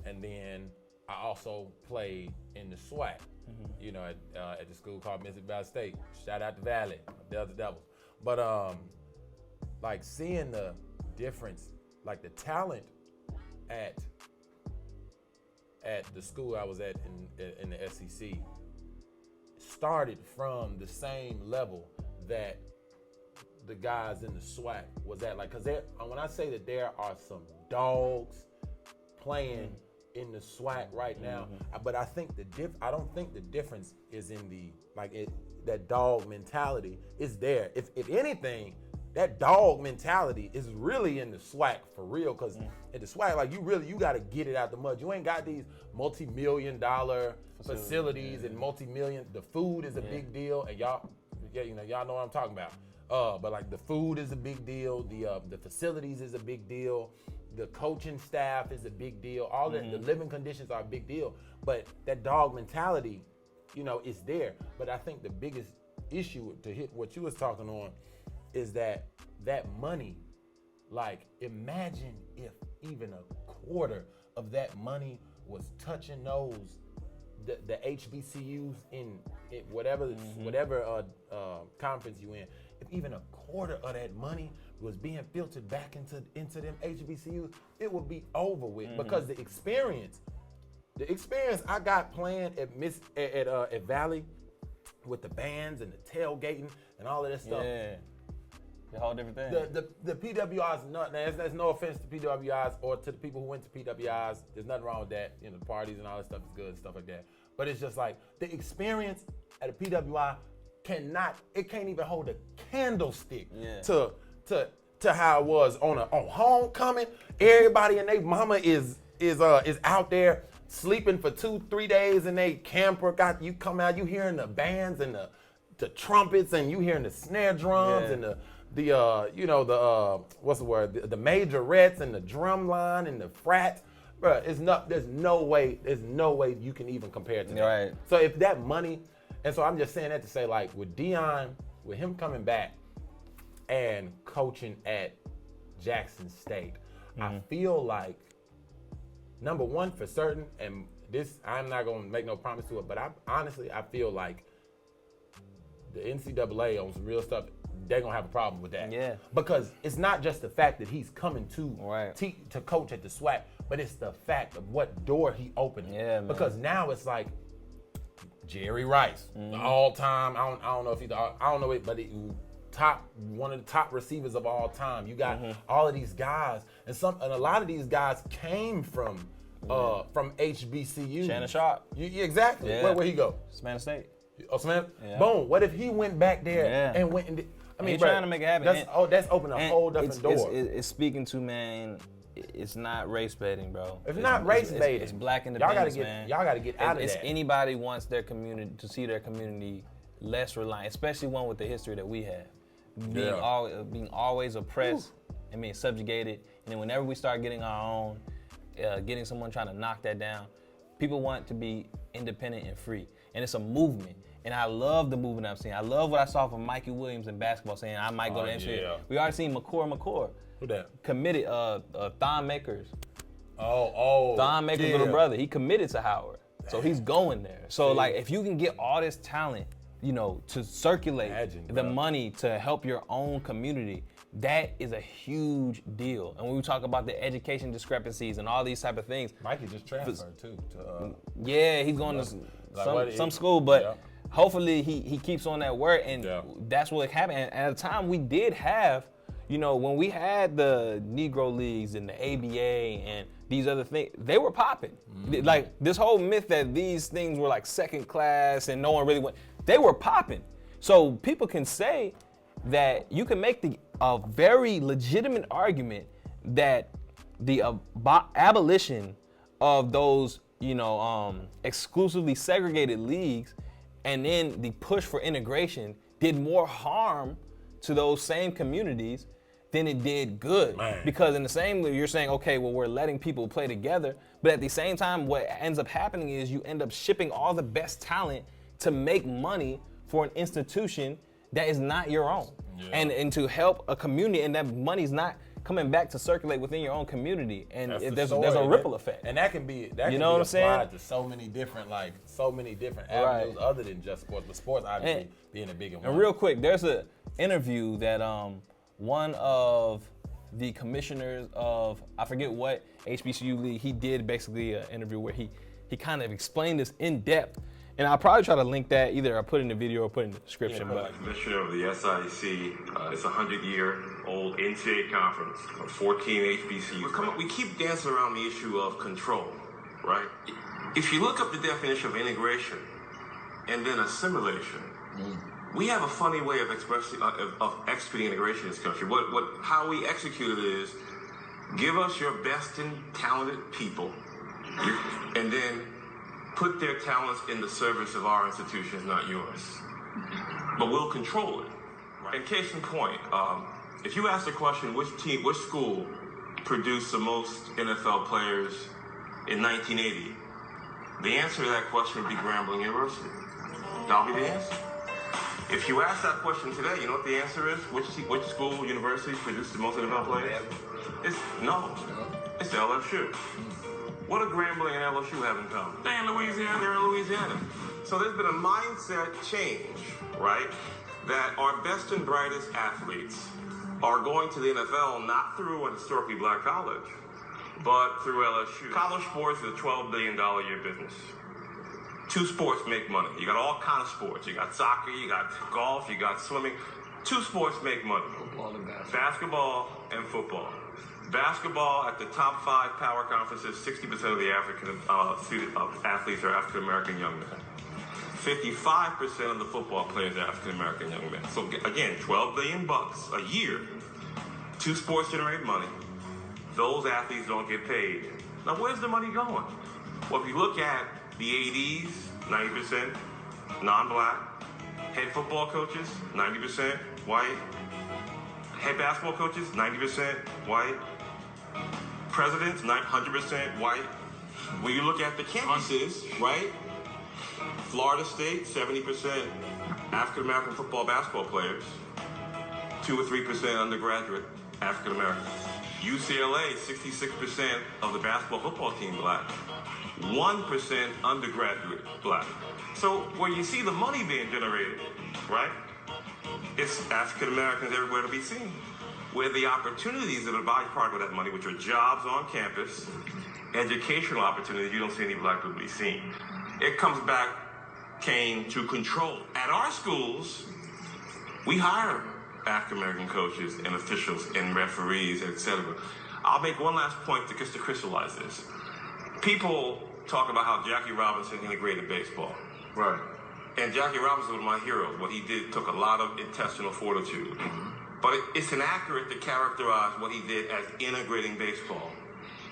and then I also played in the SWAC. At the school called Mississippi Valley State. Shout out to Valley, the Devils. But seeing the difference, the talent at the school I was at in the SEC started from the same level that the guys in the SWAC was at. Because when I say that there are some dogs playing in the SWAC right now, but I think I don't think the difference is in that dog mentality is there. If anything, that dog mentality is really in the SWAC for real, because at the SWAC, you got to get it out the mud. You ain't got these multi-million-dollar facilities and multi-million. The food is a big deal, and y'all know what I'm talking about. But the food is a big deal. The facilities is a big deal. The coaching staff is a big deal. All the living conditions are a big deal. But that dog mentality, is there. But I think the biggest issue, to hit what you was talking on, is that money, imagine if even a quarter of that money was touching the HBCUs in whatever conference you in. If even a quarter of that money was being filtered back into them HBCUs, it would be over with, because the experience The experience I got playing at Valley with the bands and the tailgating and all of that stuff. Yeah. The whole different thing. The PWIs, there's no offense to PWIs or to the people who went to PWIs. There's nothing wrong with that. You know, the parties and all that stuff is good and stuff like that. But it's just like the experience at a PWI can't even hold a candlestick to how it was on homecoming. Everybody and their mama is out there sleeping for 2-3 days in they camper. You come out, you hearing the bands and the trumpets, and you hearing the snare drums and the majorettes and the drum line and the frats. Bro, there's no way you can even compare it to that. Right. So if that money, and so I'm just saying that to say, like, with Deion, with him coming back and coaching at Jackson State, I feel like, number one, for certain, and this, I'm not going to make no promise to it, but I feel like the NCAA on some real stuff, they're going to have a problem with that. Yeah. Because it's not just the fact that he's coming to coach at the SWAC, but it's the fact of what door he opened. Yeah, man. Because now it's like Jerry Rice, the all-time, I don't know if he's, I don't know it, but one of the top receivers of all time. You got all of these guys, and a lot of these guys came from HBCU. Shannon Sharp. Exactly. Yeah. Where'd he go? Savannah State. Oh, Samantha? Yeah. Boom. What if he went back there and went and did, I mean, he's trying to make it happen. That's opened a whole different door. It's speaking to, man, it's not race baiting, bro. It's not race baiting. It's black independence, man. Y'all got to get out of it's that. Anybody wants their community to see their community less reliant, especially one with the history that we have. Being always oppressed and being subjugated. And then whenever we start getting our own, getting someone trying to knock that down, people want to be independent and free. And it's a movement. And I love the movement I'm seeing. I love what I saw from Mikey Williams in basketball saying, I might go to NCAA. We already seen McCord. Who that? Committed, Thon Makers. Thon Makers' little brother. He committed to Howard. So he's going there. So like, if you can get all this talent, to circulate the money to help your own community, that is a huge deal. And when we talk about the education discrepancies and all these type of things. Mikey just transferred too. He's going to some school, but hopefully he keeps on that word, and that's what happened. And at the time we did have, when we had the Negro Leagues and the ABA and these other things, they were popping. Like this whole myth that these things were like second class and no one really went, they were popping. So people can say that you can make a very legitimate argument that the abolition of those, exclusively segregated leagues and then the push for integration did more harm to those same communities than it did good. Man. Because in the same way, you're saying, okay, well, we're letting people play together, but at the same time, what ends up happening is you end up shipping all the best talent to make money for an institution that is not your own. And to help a community, and that money's not coming back to circulate within your own community, and there's a ripple effect. And that can be what I'm saying? Applied to so many different avenues other than just sports, but sports obviously being a bigger one. And real quick, there's an interview that one of the commissioners of, I forget what HBCU league, he did basically an interview where he kind of explained this in depth. And I'll probably try to link that, either I put it in the video or put it in the description. But commissioner of the SIC, it's a 100-year-old NCAA conference of 14 HBCUs. We keep dancing around the issue of control, right? If you look up the definition of integration and then assimilation, we have a funny way of executing integration in this country. How we execute it is, give us your best and talented people, and then put their talents in the service of our institutions, not yours. But we'll control it. And case in point, if you ask the question, which school produced the most NFL players in 1980, the answer to that question would be Grambling University. That'll be the answer. If you ask that question today, you know what the answer is? Which school, university produced the most NFL players? It's LSU. What do Grambling and LSU have in common? They're in Louisiana. So there's been a mindset change, right? That our best and brightest athletes are going to the NFL not through a historically black college, but through LSU. College sports is a $12 billion a year business. 2 sports make money. You got all kind of sports. You got soccer, you got golf, you got swimming. 2 sports make money. Football and basketball. Basketball and football. Basketball at the top 5 power conferences, 60% of the African athletes are African American young men. 55% of the football players are African American young men. So again, $12 billion a year. 2 sports generate money. Those athletes don't get paid. Now, where's the money going? Well, if you look at the ADs, 90% non-black. Head football coaches, 90% white. Head basketball coaches, 90% white. Presidents, 100% white. When you look at the campuses, right? Florida State, 70% African American football basketball players. 2 or 3% undergraduate African American. UCLA, 66% of the basketball football team black. 1% undergraduate black. So where you see the money being generated, right? It's African Americans everywhere to be seen. Where the opportunities that are byproduct of that money, which are jobs on campus, educational opportunities, you don't see any black people be seen. It comes back, Kane, to control. At our schools, we hire African American coaches and officials and referees, etc. I'll make one last point to crystallize this. People talk about how Jackie Robinson integrated baseball. Right. And Jackie Robinson was my hero. What he did took a lot of intestinal fortitude. Mm-hmm. But it's inaccurate to characterize what he did as integrating baseball.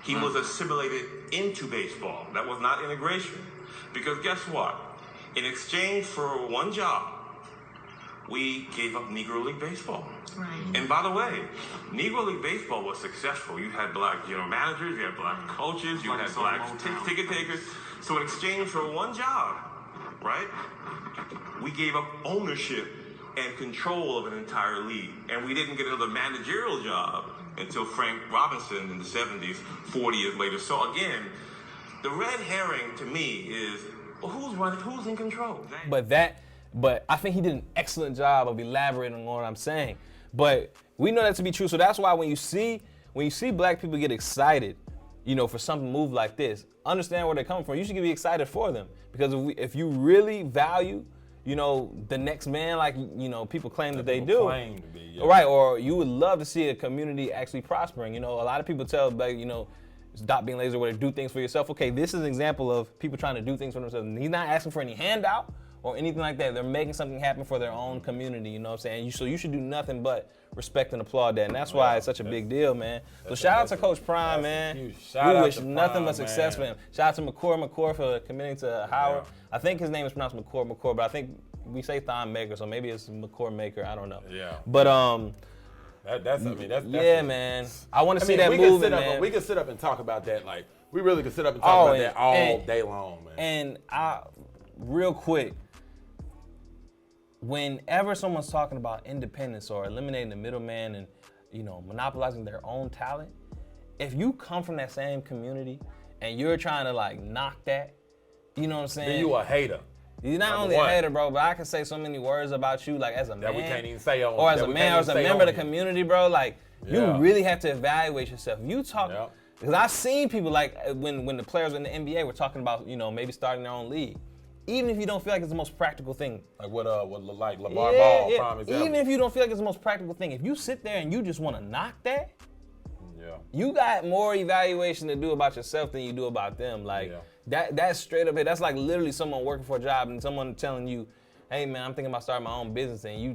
He was assimilated into baseball. That was not integration. Because guess what? In exchange for one job, we gave up Negro League Baseball. Right. And by the way, Negro League Baseball was successful. You had black general managers, you had black coaches, you had black ticket takers. So in exchange for one job, right, we gave up ownership and control of an entire league. And we didn't get another managerial job until Frank Robinson in the 70s, 40 years later. So again, the red herring to me is, well, who's running, who's in control? But I think he did an excellent job of elaborating on what I'm saying. But we know that to be true. So that's why when you see black people get excited, for something move like this, understand where they're coming from. You should be excited for them. Because if you really value, the next man, like, people claim that they do. Claim to be, yeah. Right, or you would love to see a community actually prospering. A lot of people tell, stop being lazy or do things for yourself. Okay, this is an example of people trying to do things for themselves. He's not asking for any handout or anything like that. They're making something happen for their own community, you know what I'm saying? So you should do nothing but respect and applaud that, and that's why it's such a big deal, man. So shout out to Coach Prime, man. We wish nothing but success for him. Shout out to McCord for committing to Howard. Yeah. I think his name is pronounced McCord, but I think we say Thon Maker, so maybe it's McCord Maker, I don't know. Yeah. But that's yeah, man. I want to see that movie, man. We could sit up and talk about that, like we really could sit up and talk about that all day long, man. And real quick, whenever someone's talking about independence or eliminating the middleman and, monopolizing their own talent, if you come from that same community and you're trying to knock that, you know what I'm saying? Then you a hater. You're not only a hater, bro, but I can say so many words about you, as a man. That we can't even say on. Or as a man, or as a member of the community, bro. You really have to evaluate yourself. You talk, because I've seen people when the players in the NBA were talking about, maybe starting their own league. Even if you don't feel like it's the most practical thing. Like what LeVar Ball, prime example. Even if you don't feel like it's the most practical thing, if you sit there and you just want to knock that, you got more evaluation to do about yourself than you do about them. That's straight up it. That's like literally someone working for a job and someone telling you, hey man, I'm thinking about starting my own business, and you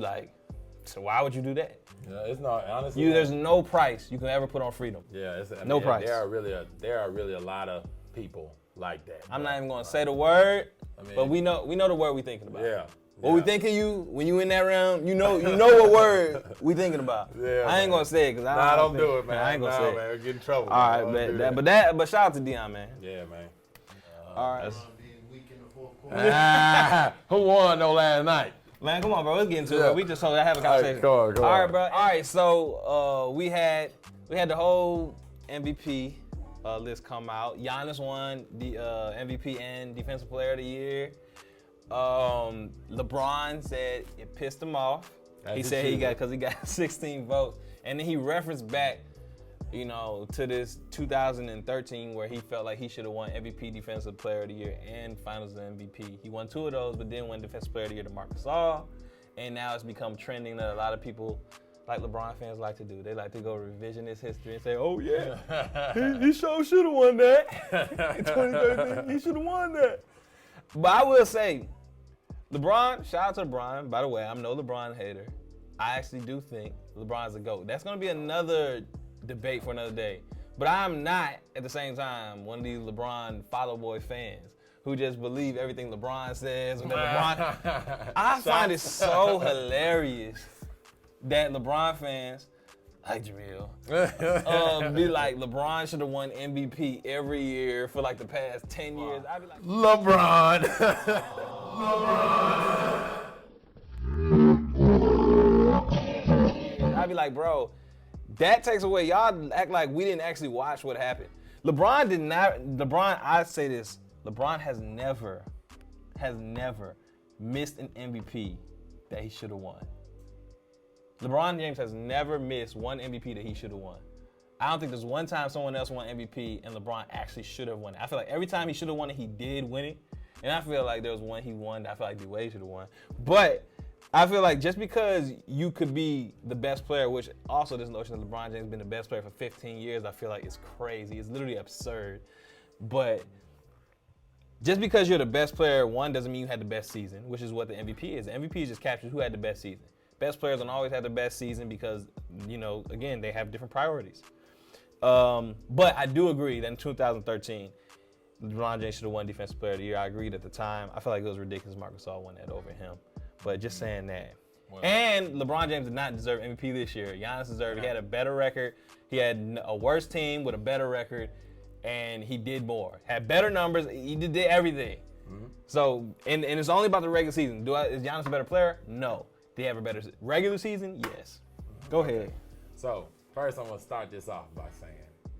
so why would you do that? Yeah, it's not, honestly. There's no price you can ever put on freedom. Yeah, no price. There are really a lot of people like that. I'm not even gonna say the word, but we know the word we thinking about. Yeah. What we thinking when you in that round, you know what word we thinking about. Yeah, I ain't gonna say it because I don't do it, man. I ain't gonna say it. Man, get in trouble. All right, but shout out to Deion, man. Yeah, man. All right. Who won though last night? Man, come on, bro. Let's get into it. We just told I have a conversation. Go on. All right, bro. All right, so we had the whole MVP list come out. Giannis won the MVP and Defensive Player of the Year. LeBron said it pissed him off. He said he got 16 votes, and then he referenced back, to this 2013 where he felt like he should have won MVP Defensive Player of the Year and Finals MVP. He won 2 of those, but then won Defensive Player of the Year to Marc Gasol. And now it's become trending that a lot of people, like LeBron fans, like to do. They like to go revisionist history and say, oh, yeah, he sure should have won that. In 2013, he should have won that. But I will say, LeBron, shout out to LeBron. By the way, I'm no LeBron hater. I actually do think LeBron's a GOAT. That's going to be another debate for another day. But I'm not, at the same time, one of these LeBron follow boy fans who just believe everything LeBron says. Or that LeBron. I find it so hilarious that LeBron fans, like Jamil, be like, LeBron should have won MVP every year for like the past 10 years. I'd be like, LeBron. I'd be like, bro, that takes away. Y'all act like we didn't actually watch what happened. I say this, LeBron has never missed an MVP that he should have won. LeBron James has never missed one MVP that he should have won. I don't think there's one time someone else won MVP and LeBron actually should have won it. I feel like every time he should have won it, he did win it. And I feel like there was one he won that I feel like D-Wade should have won. But I feel like just because you could be the best player, which also this notion that LeBron James has been the best player for 15 years, I feel like it's crazy. It's literally absurd. But just because you're the best player, one, doesn't mean you had the best season, which is what the MVP is. The MVP just captures who had the best season. Best players don't always have the best season because, again, they have different priorities. But I do agree that in 2013, LeBron James should have won Defensive Player of the Year. I agreed at the time. I felt like it was ridiculous Marc Gasol won that over him. But just saying that. Wow. And LeBron James did not deserve MVP this year. Giannis deserved it. He had a better record. He had a worse team with a better record, and he did more. Had better numbers. He did everything. Mm-hmm. So, and it's only about the regular season. Is Giannis a better player? No. Did he have a better regular season? Yes. Go ahead. So, first I'm going to start this off by saying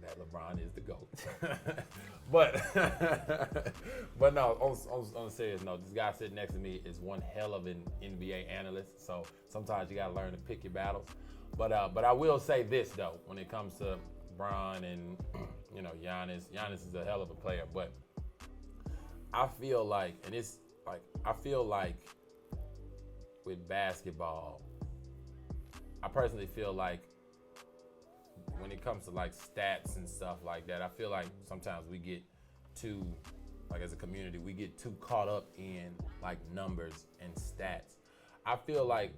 that LeBron is the GOAT. but no, on a serious note, this guy sitting next to me is one hell of an NBA analyst. So sometimes you got to learn to pick your battles. But I will say this, though, when it comes to LeBron and, Giannis is a hell of a player. But I feel like, with basketball, I personally feel like when it comes to like stats and stuff like that, I feel like sometimes we get too, like as a community, we get too caught up in like numbers and stats. I feel like,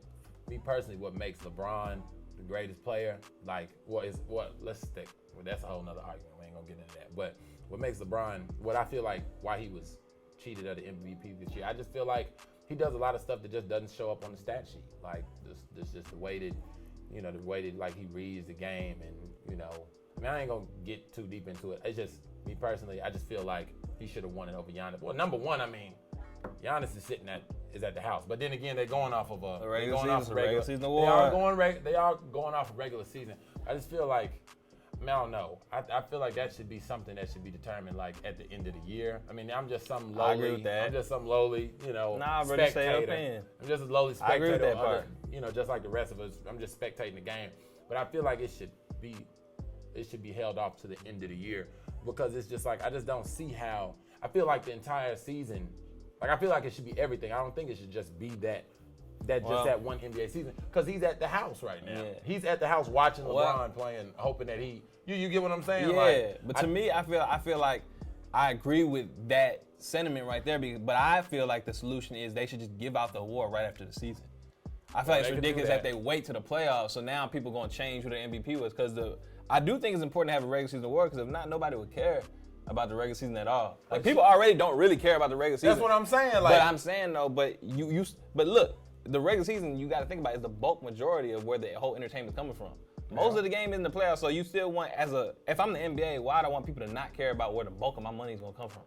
me personally, what makes LeBron the greatest player, let's stick, that's a whole nother argument, we ain't gonna get into that. But what makes LeBron, what I feel like why he was cheated at the MVP this year, I just feel like he does a lot of stuff that just doesn't show up on the stat sheet. Like this just the way that like he reads the game and I ain't gonna get too deep into it. It's just me personally, I just feel like he should have won it over Giannis. Well, number one, Giannis is at the house. But then again, they're going off of a regular season award. They are going off of regular season. I just feel like, I don't know. I feel like that should be something that should be determined like at the end of the year. I'm just some lowly. I agree with that. I'm just some lowly, spectator. I'm just a lowly spectator. I agree with that part. Just like the rest of us. I'm just spectating the game. But I feel like it should be held off to the end of the year because it's just like I just don't see how. I feel like the entire season, I feel like it should be everything. I don't think it should just be that one NBA season because he's at the house right now. Yeah. He's at the house watching LeBron playing, hoping that you get what I'm saying? Yeah, but to me, I feel like I agree with that sentiment right there. But I feel like the solution is they should just give out the award right after the season. I feel like it's ridiculous that they wait to the playoffs, so now people going to change who the MVP was because I do think it's important to have a regular season award because if not, nobody would care about the regular season at all. Like people already don't really care about the regular season. That's what I'm saying. But I'm saying though, but look, the regular season you got to think about is the bulk majority of where the whole entertainment is coming from. Most of the game is in the playoffs, so you still want if I'm the NBA, why do I want people to not care about where the bulk of my money is going to come from?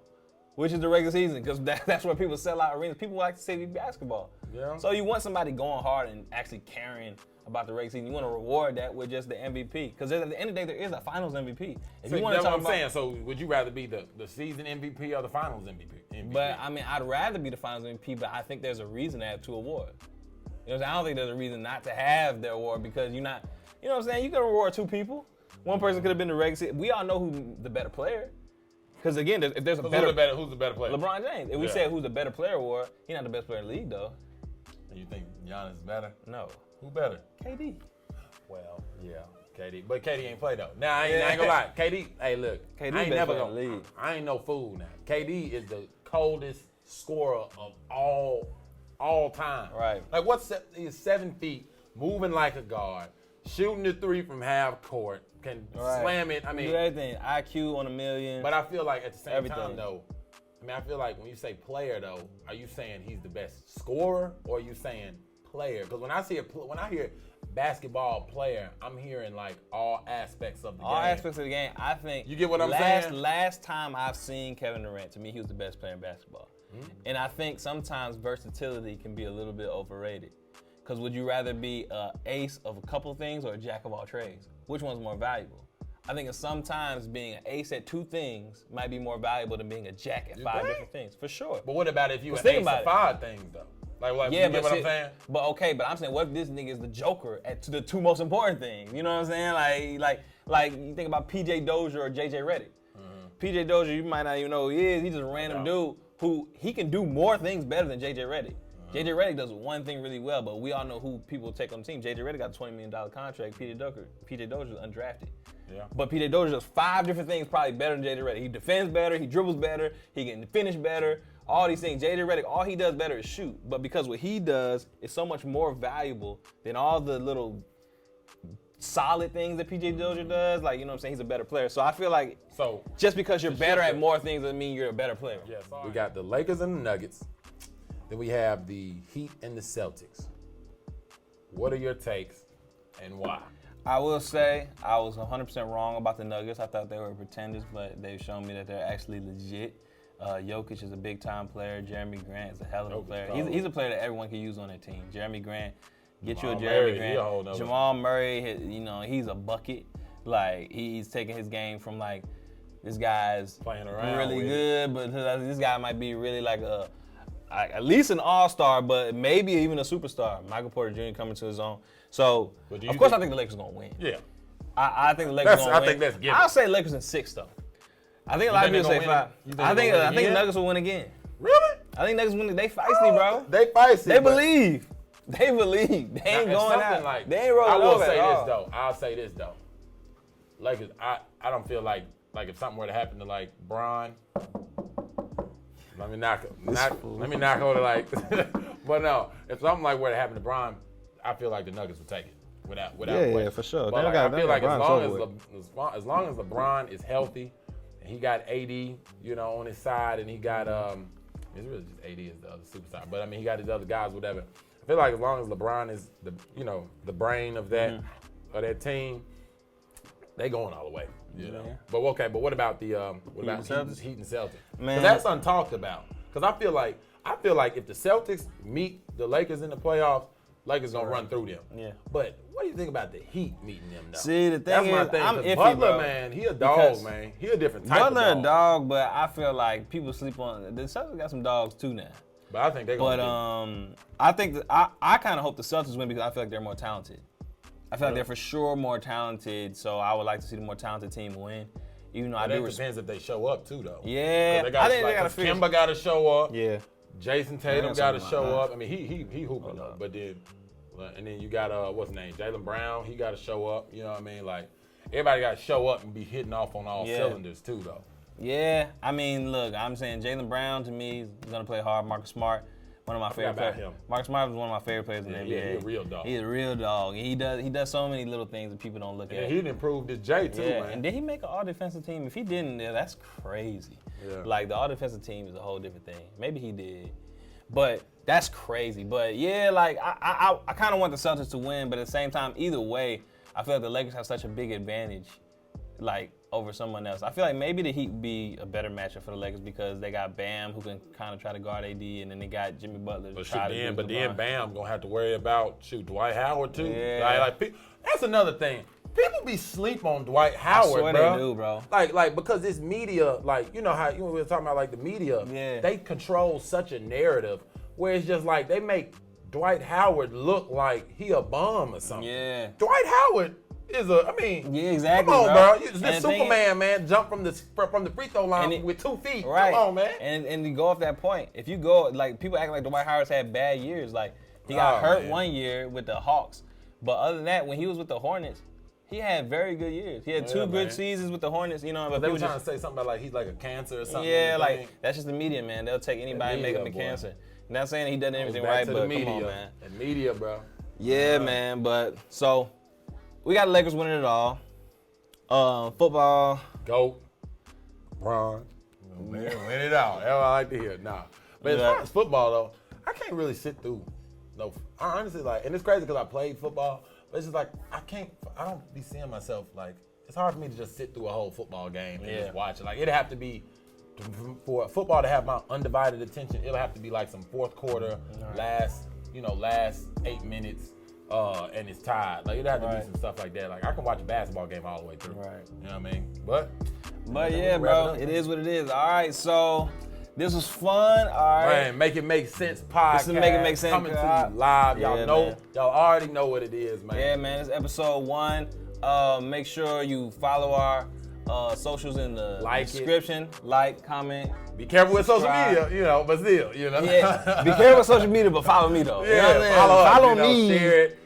Which is the regular season, because that's where people sell out arenas. People like to see basketball. Yeah. So you want somebody going hard and actually caring about the regular season. You want to reward that with just the MVP. Because at the end of the day, there is a finals MVP. If you want to talk about, saying. So would you rather be the season MVP or the finals MVP? But I'd rather be the finals MVP, but I think there's a reason to have two awards. I don't think there's a reason not to have the award because you're not, you know what I'm saying? You can reward two people. One person could have been the regular season. We all know who the better player. Because again, if there's a who's better, who's the better player? LeBron James. If we said who's the better player award, he's not the best player in the league though. And you think Giannis is better? No. Who better? KD. Well, yeah, KD. But KD ain't play though. Now I ain't gonna lie. KD, hey look, KD I ain't never best player in gonna the league. I ain't no fool now. KD is the coldest scorer of all time. Right. Like he's 7 feet, moving like a guard, shooting the three from half court, can slam it. I mean, do everything. IQ on a million. but I feel like at the same Everything. time though, I mean, I feel like when you say player though, are you saying he's the best scorer or are you saying player? Because when I hear basketball player, I'm hearing like all aspects of the game. All aspects of the game. I think You get what I'm saying? Last time I've seen Kevin Durant, to me, he was the best player in basketball. And I think sometimes versatility can be a little bit overrated. Because would you rather be an ace of a couple things or a jack of all trades? Which one's more valuable? I think sometimes being an ace at 2 things might be more valuable than being a jack at 5 different things, for sure. But what about if you an think ace about of it. 5 things though? Like Yeah, you get what I'm saying? But I'm saying, what if this nigga is the joker at the 2 most important things? You know what I'm saying? Like you think about PJ Dozier or JJ Redick. PJ Dozier, you might not even know who he is. He's just a random dude who he can do more things better than JJ Redick. JJ Redick does one thing really well, but we all know who people take on the team. JJ Redick got a $20 million contract. PJ Dozier is undrafted. Yeah. But PJ Dozier does 5 different things probably better than JJ Redick. He defends better, he dribbles better, he can finish better. All these things. JJ Redick, all he does better is shoot. But because what he does is so much more valuable than all the little solid things that PJ Dozier does, like, you know what I'm saying, he's a better player. So I feel like just because you're better at more things doesn't mean you're a better player. Yeah, we got the Lakers and the Nuggets. Then we have the Heat and the Celtics. What are your takes and why? I will say I was 100% wrong about the Nuggets. I thought they were pretenders, but they've shown me that they're actually legit. Jokic is a big-time player. Jeremy Grant is a hell of a player. He's a player that everyone can use on their team. Jeremy Grant, get you a Jeremy Grant. Jamal Murray, you know, he's a bucket. Like, he's taking his game from, like, this guy's playing around really good, but this guy might be really like at least an all-star, but maybe even a superstar. Michael Porter Jr. coming to his own. So, of course, I think the Lakers are going to win. Yeah. I think the Lakers are going to win. I think that's given. I'll say Lakers in 6, though. I think a lot of people say 5. I think the Nuggets will win again. Really? I think Nuggets win. They feisty, bro. They feisty. They believe. They believe. They ain't going out. Like, they ain't rolling over at all. I'll say this though. Lakers, I don't feel like if something were to happen to like Bron, let me knock on it like. But no, if something like were to happen to Bron, I feel like the Nuggets would take it without question. Yeah, for sure. But like, I feel like as long as LeBron is healthy, and he got AD, you know, on his side, and he got it's really just AD is the other superstar, but I mean he got his other guys, whatever. I feel like as long as LeBron is the brain of that of that team, they going all the way. You know. But what about the Heat and Celtics? Man, that's untalked about. Because I feel like if the Celtics meet the Lakers in the playoffs, Lakers gonna run through them. Yeah. But what do you think about the Heat meeting them though? See, the thing is, I'm iffy, Butler, bro. Man, he a dog, man. He a different type of dog. Butler a dog, but I feel like people sleep on the Celtics got some dogs too now. But I think they're gonna I think I kind of hope the Celtics win because I feel like they're more talented. I feel like they're for sure more talented, so I would like to see the more talented team win. Even though I do. It depends if they show up too, though. Yeah, I think they gotta figure. Kemba got to show up. Yeah. Jason Tatum got to show up. I mean, he hooping though, but then, and then you got what's his name, Jaylen Brown. He got to show up. You know what I mean? Like everybody got to show up and be hitting off on all cylinders too, though. Yeah, I mean, look, I'm saying Jaylen Brown to me is gonna play hard. Marcus Smart. One of my favorite players. Marcus Smart was one of my favorite players in the NBA. He's a real dog. He's a real dog. And he does so many little things that people don't look at. Yeah, he improved his J too, man. And did he make an all-defensive team? If he didn't, that's crazy. Yeah. Like, the all-defensive team is a whole different thing. Maybe he did. But that's crazy. But, yeah, like, I kind of want the Celtics to win, but at the same time, either way, I feel like the Lakers have such a big advantage, like, over someone else. I feel like maybe the Heat would be a better matchup for the Lakers because they got Bam who can kind of try to guard AD, and then they got Jimmy Butler. But then Bam gonna have to worry about Dwight Howard too. Yeah. Like that's another thing. People be sleep on Dwight Howard, I swear bro. They do, bro. Like because this media, like you know how we were talking about like the media, they control such a narrative where it's just like they make Dwight Howard look like he a bum or something. Yeah. Dwight Howard I mean, Yeah, exactly. Come on, bro. This And Superman, man, jump from the free throw line with 2 feet. Right. Come on, man. And to go off that point, if you go, like, people act like Dwight Howard's had bad years. Like, he got hurt one year with the Hawks. But other than that, when he was with the Hornets, he had very good years. He had 2 good seasons with the Hornets, you know. But they were trying to say something about like he's like a cancer or something. Yeah, like that's just the media, man. They'll take anybody and make him a cancer. Not saying he done everything right, but come on, man. And media, bro. Yeah, man. But so we got the Lakers winning it all. Football. GOAT. Bron. Win it out. That's what I like to hear. Nah. But as far as football though, I can't really sit through. No, I honestly like, and it's crazy because I played football. But it's just like, I don't be seeing myself, like, it's hard for me to just sit through a whole football game and just watch it. Like, it'd have to be, for football to have my undivided attention, it'll have to be like some fourth quarter, last 8 minutes, and it's tied. Like, it'd have to be some stuff like that. Like, I can watch a basketball game all the way through. Right. You know what I mean? But yeah, bro, it is what it is. All right, so this was fun. All right. Man, Make It Make Sense podcast. This is Make It Make Sense coming to you live. Y'all know, man. Y'all already know what it is, man. Yeah, man, it's episode 1. Make sure you follow our socials in the description. Like, comment. Be careful with social subscribe. media, but still, Yeah, be careful with social media, but follow me though. Yeah, you know what I'm saying? Follow me. Share it.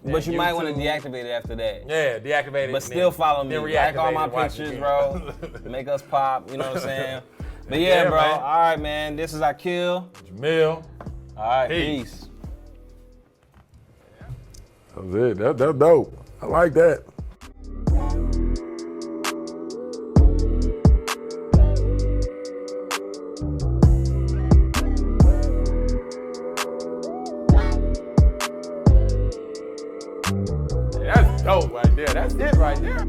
But you might want to deactivate it after that. Yeah, deactivate it. But still follow me. Like all my pictures, bro. Make us pop. You know what I'm saying? But yeah, bro. Man. All right, man. This is Akil. Jamil. All right, peace. That was it. That's dope. I like that. That's dope right there. That's it right there.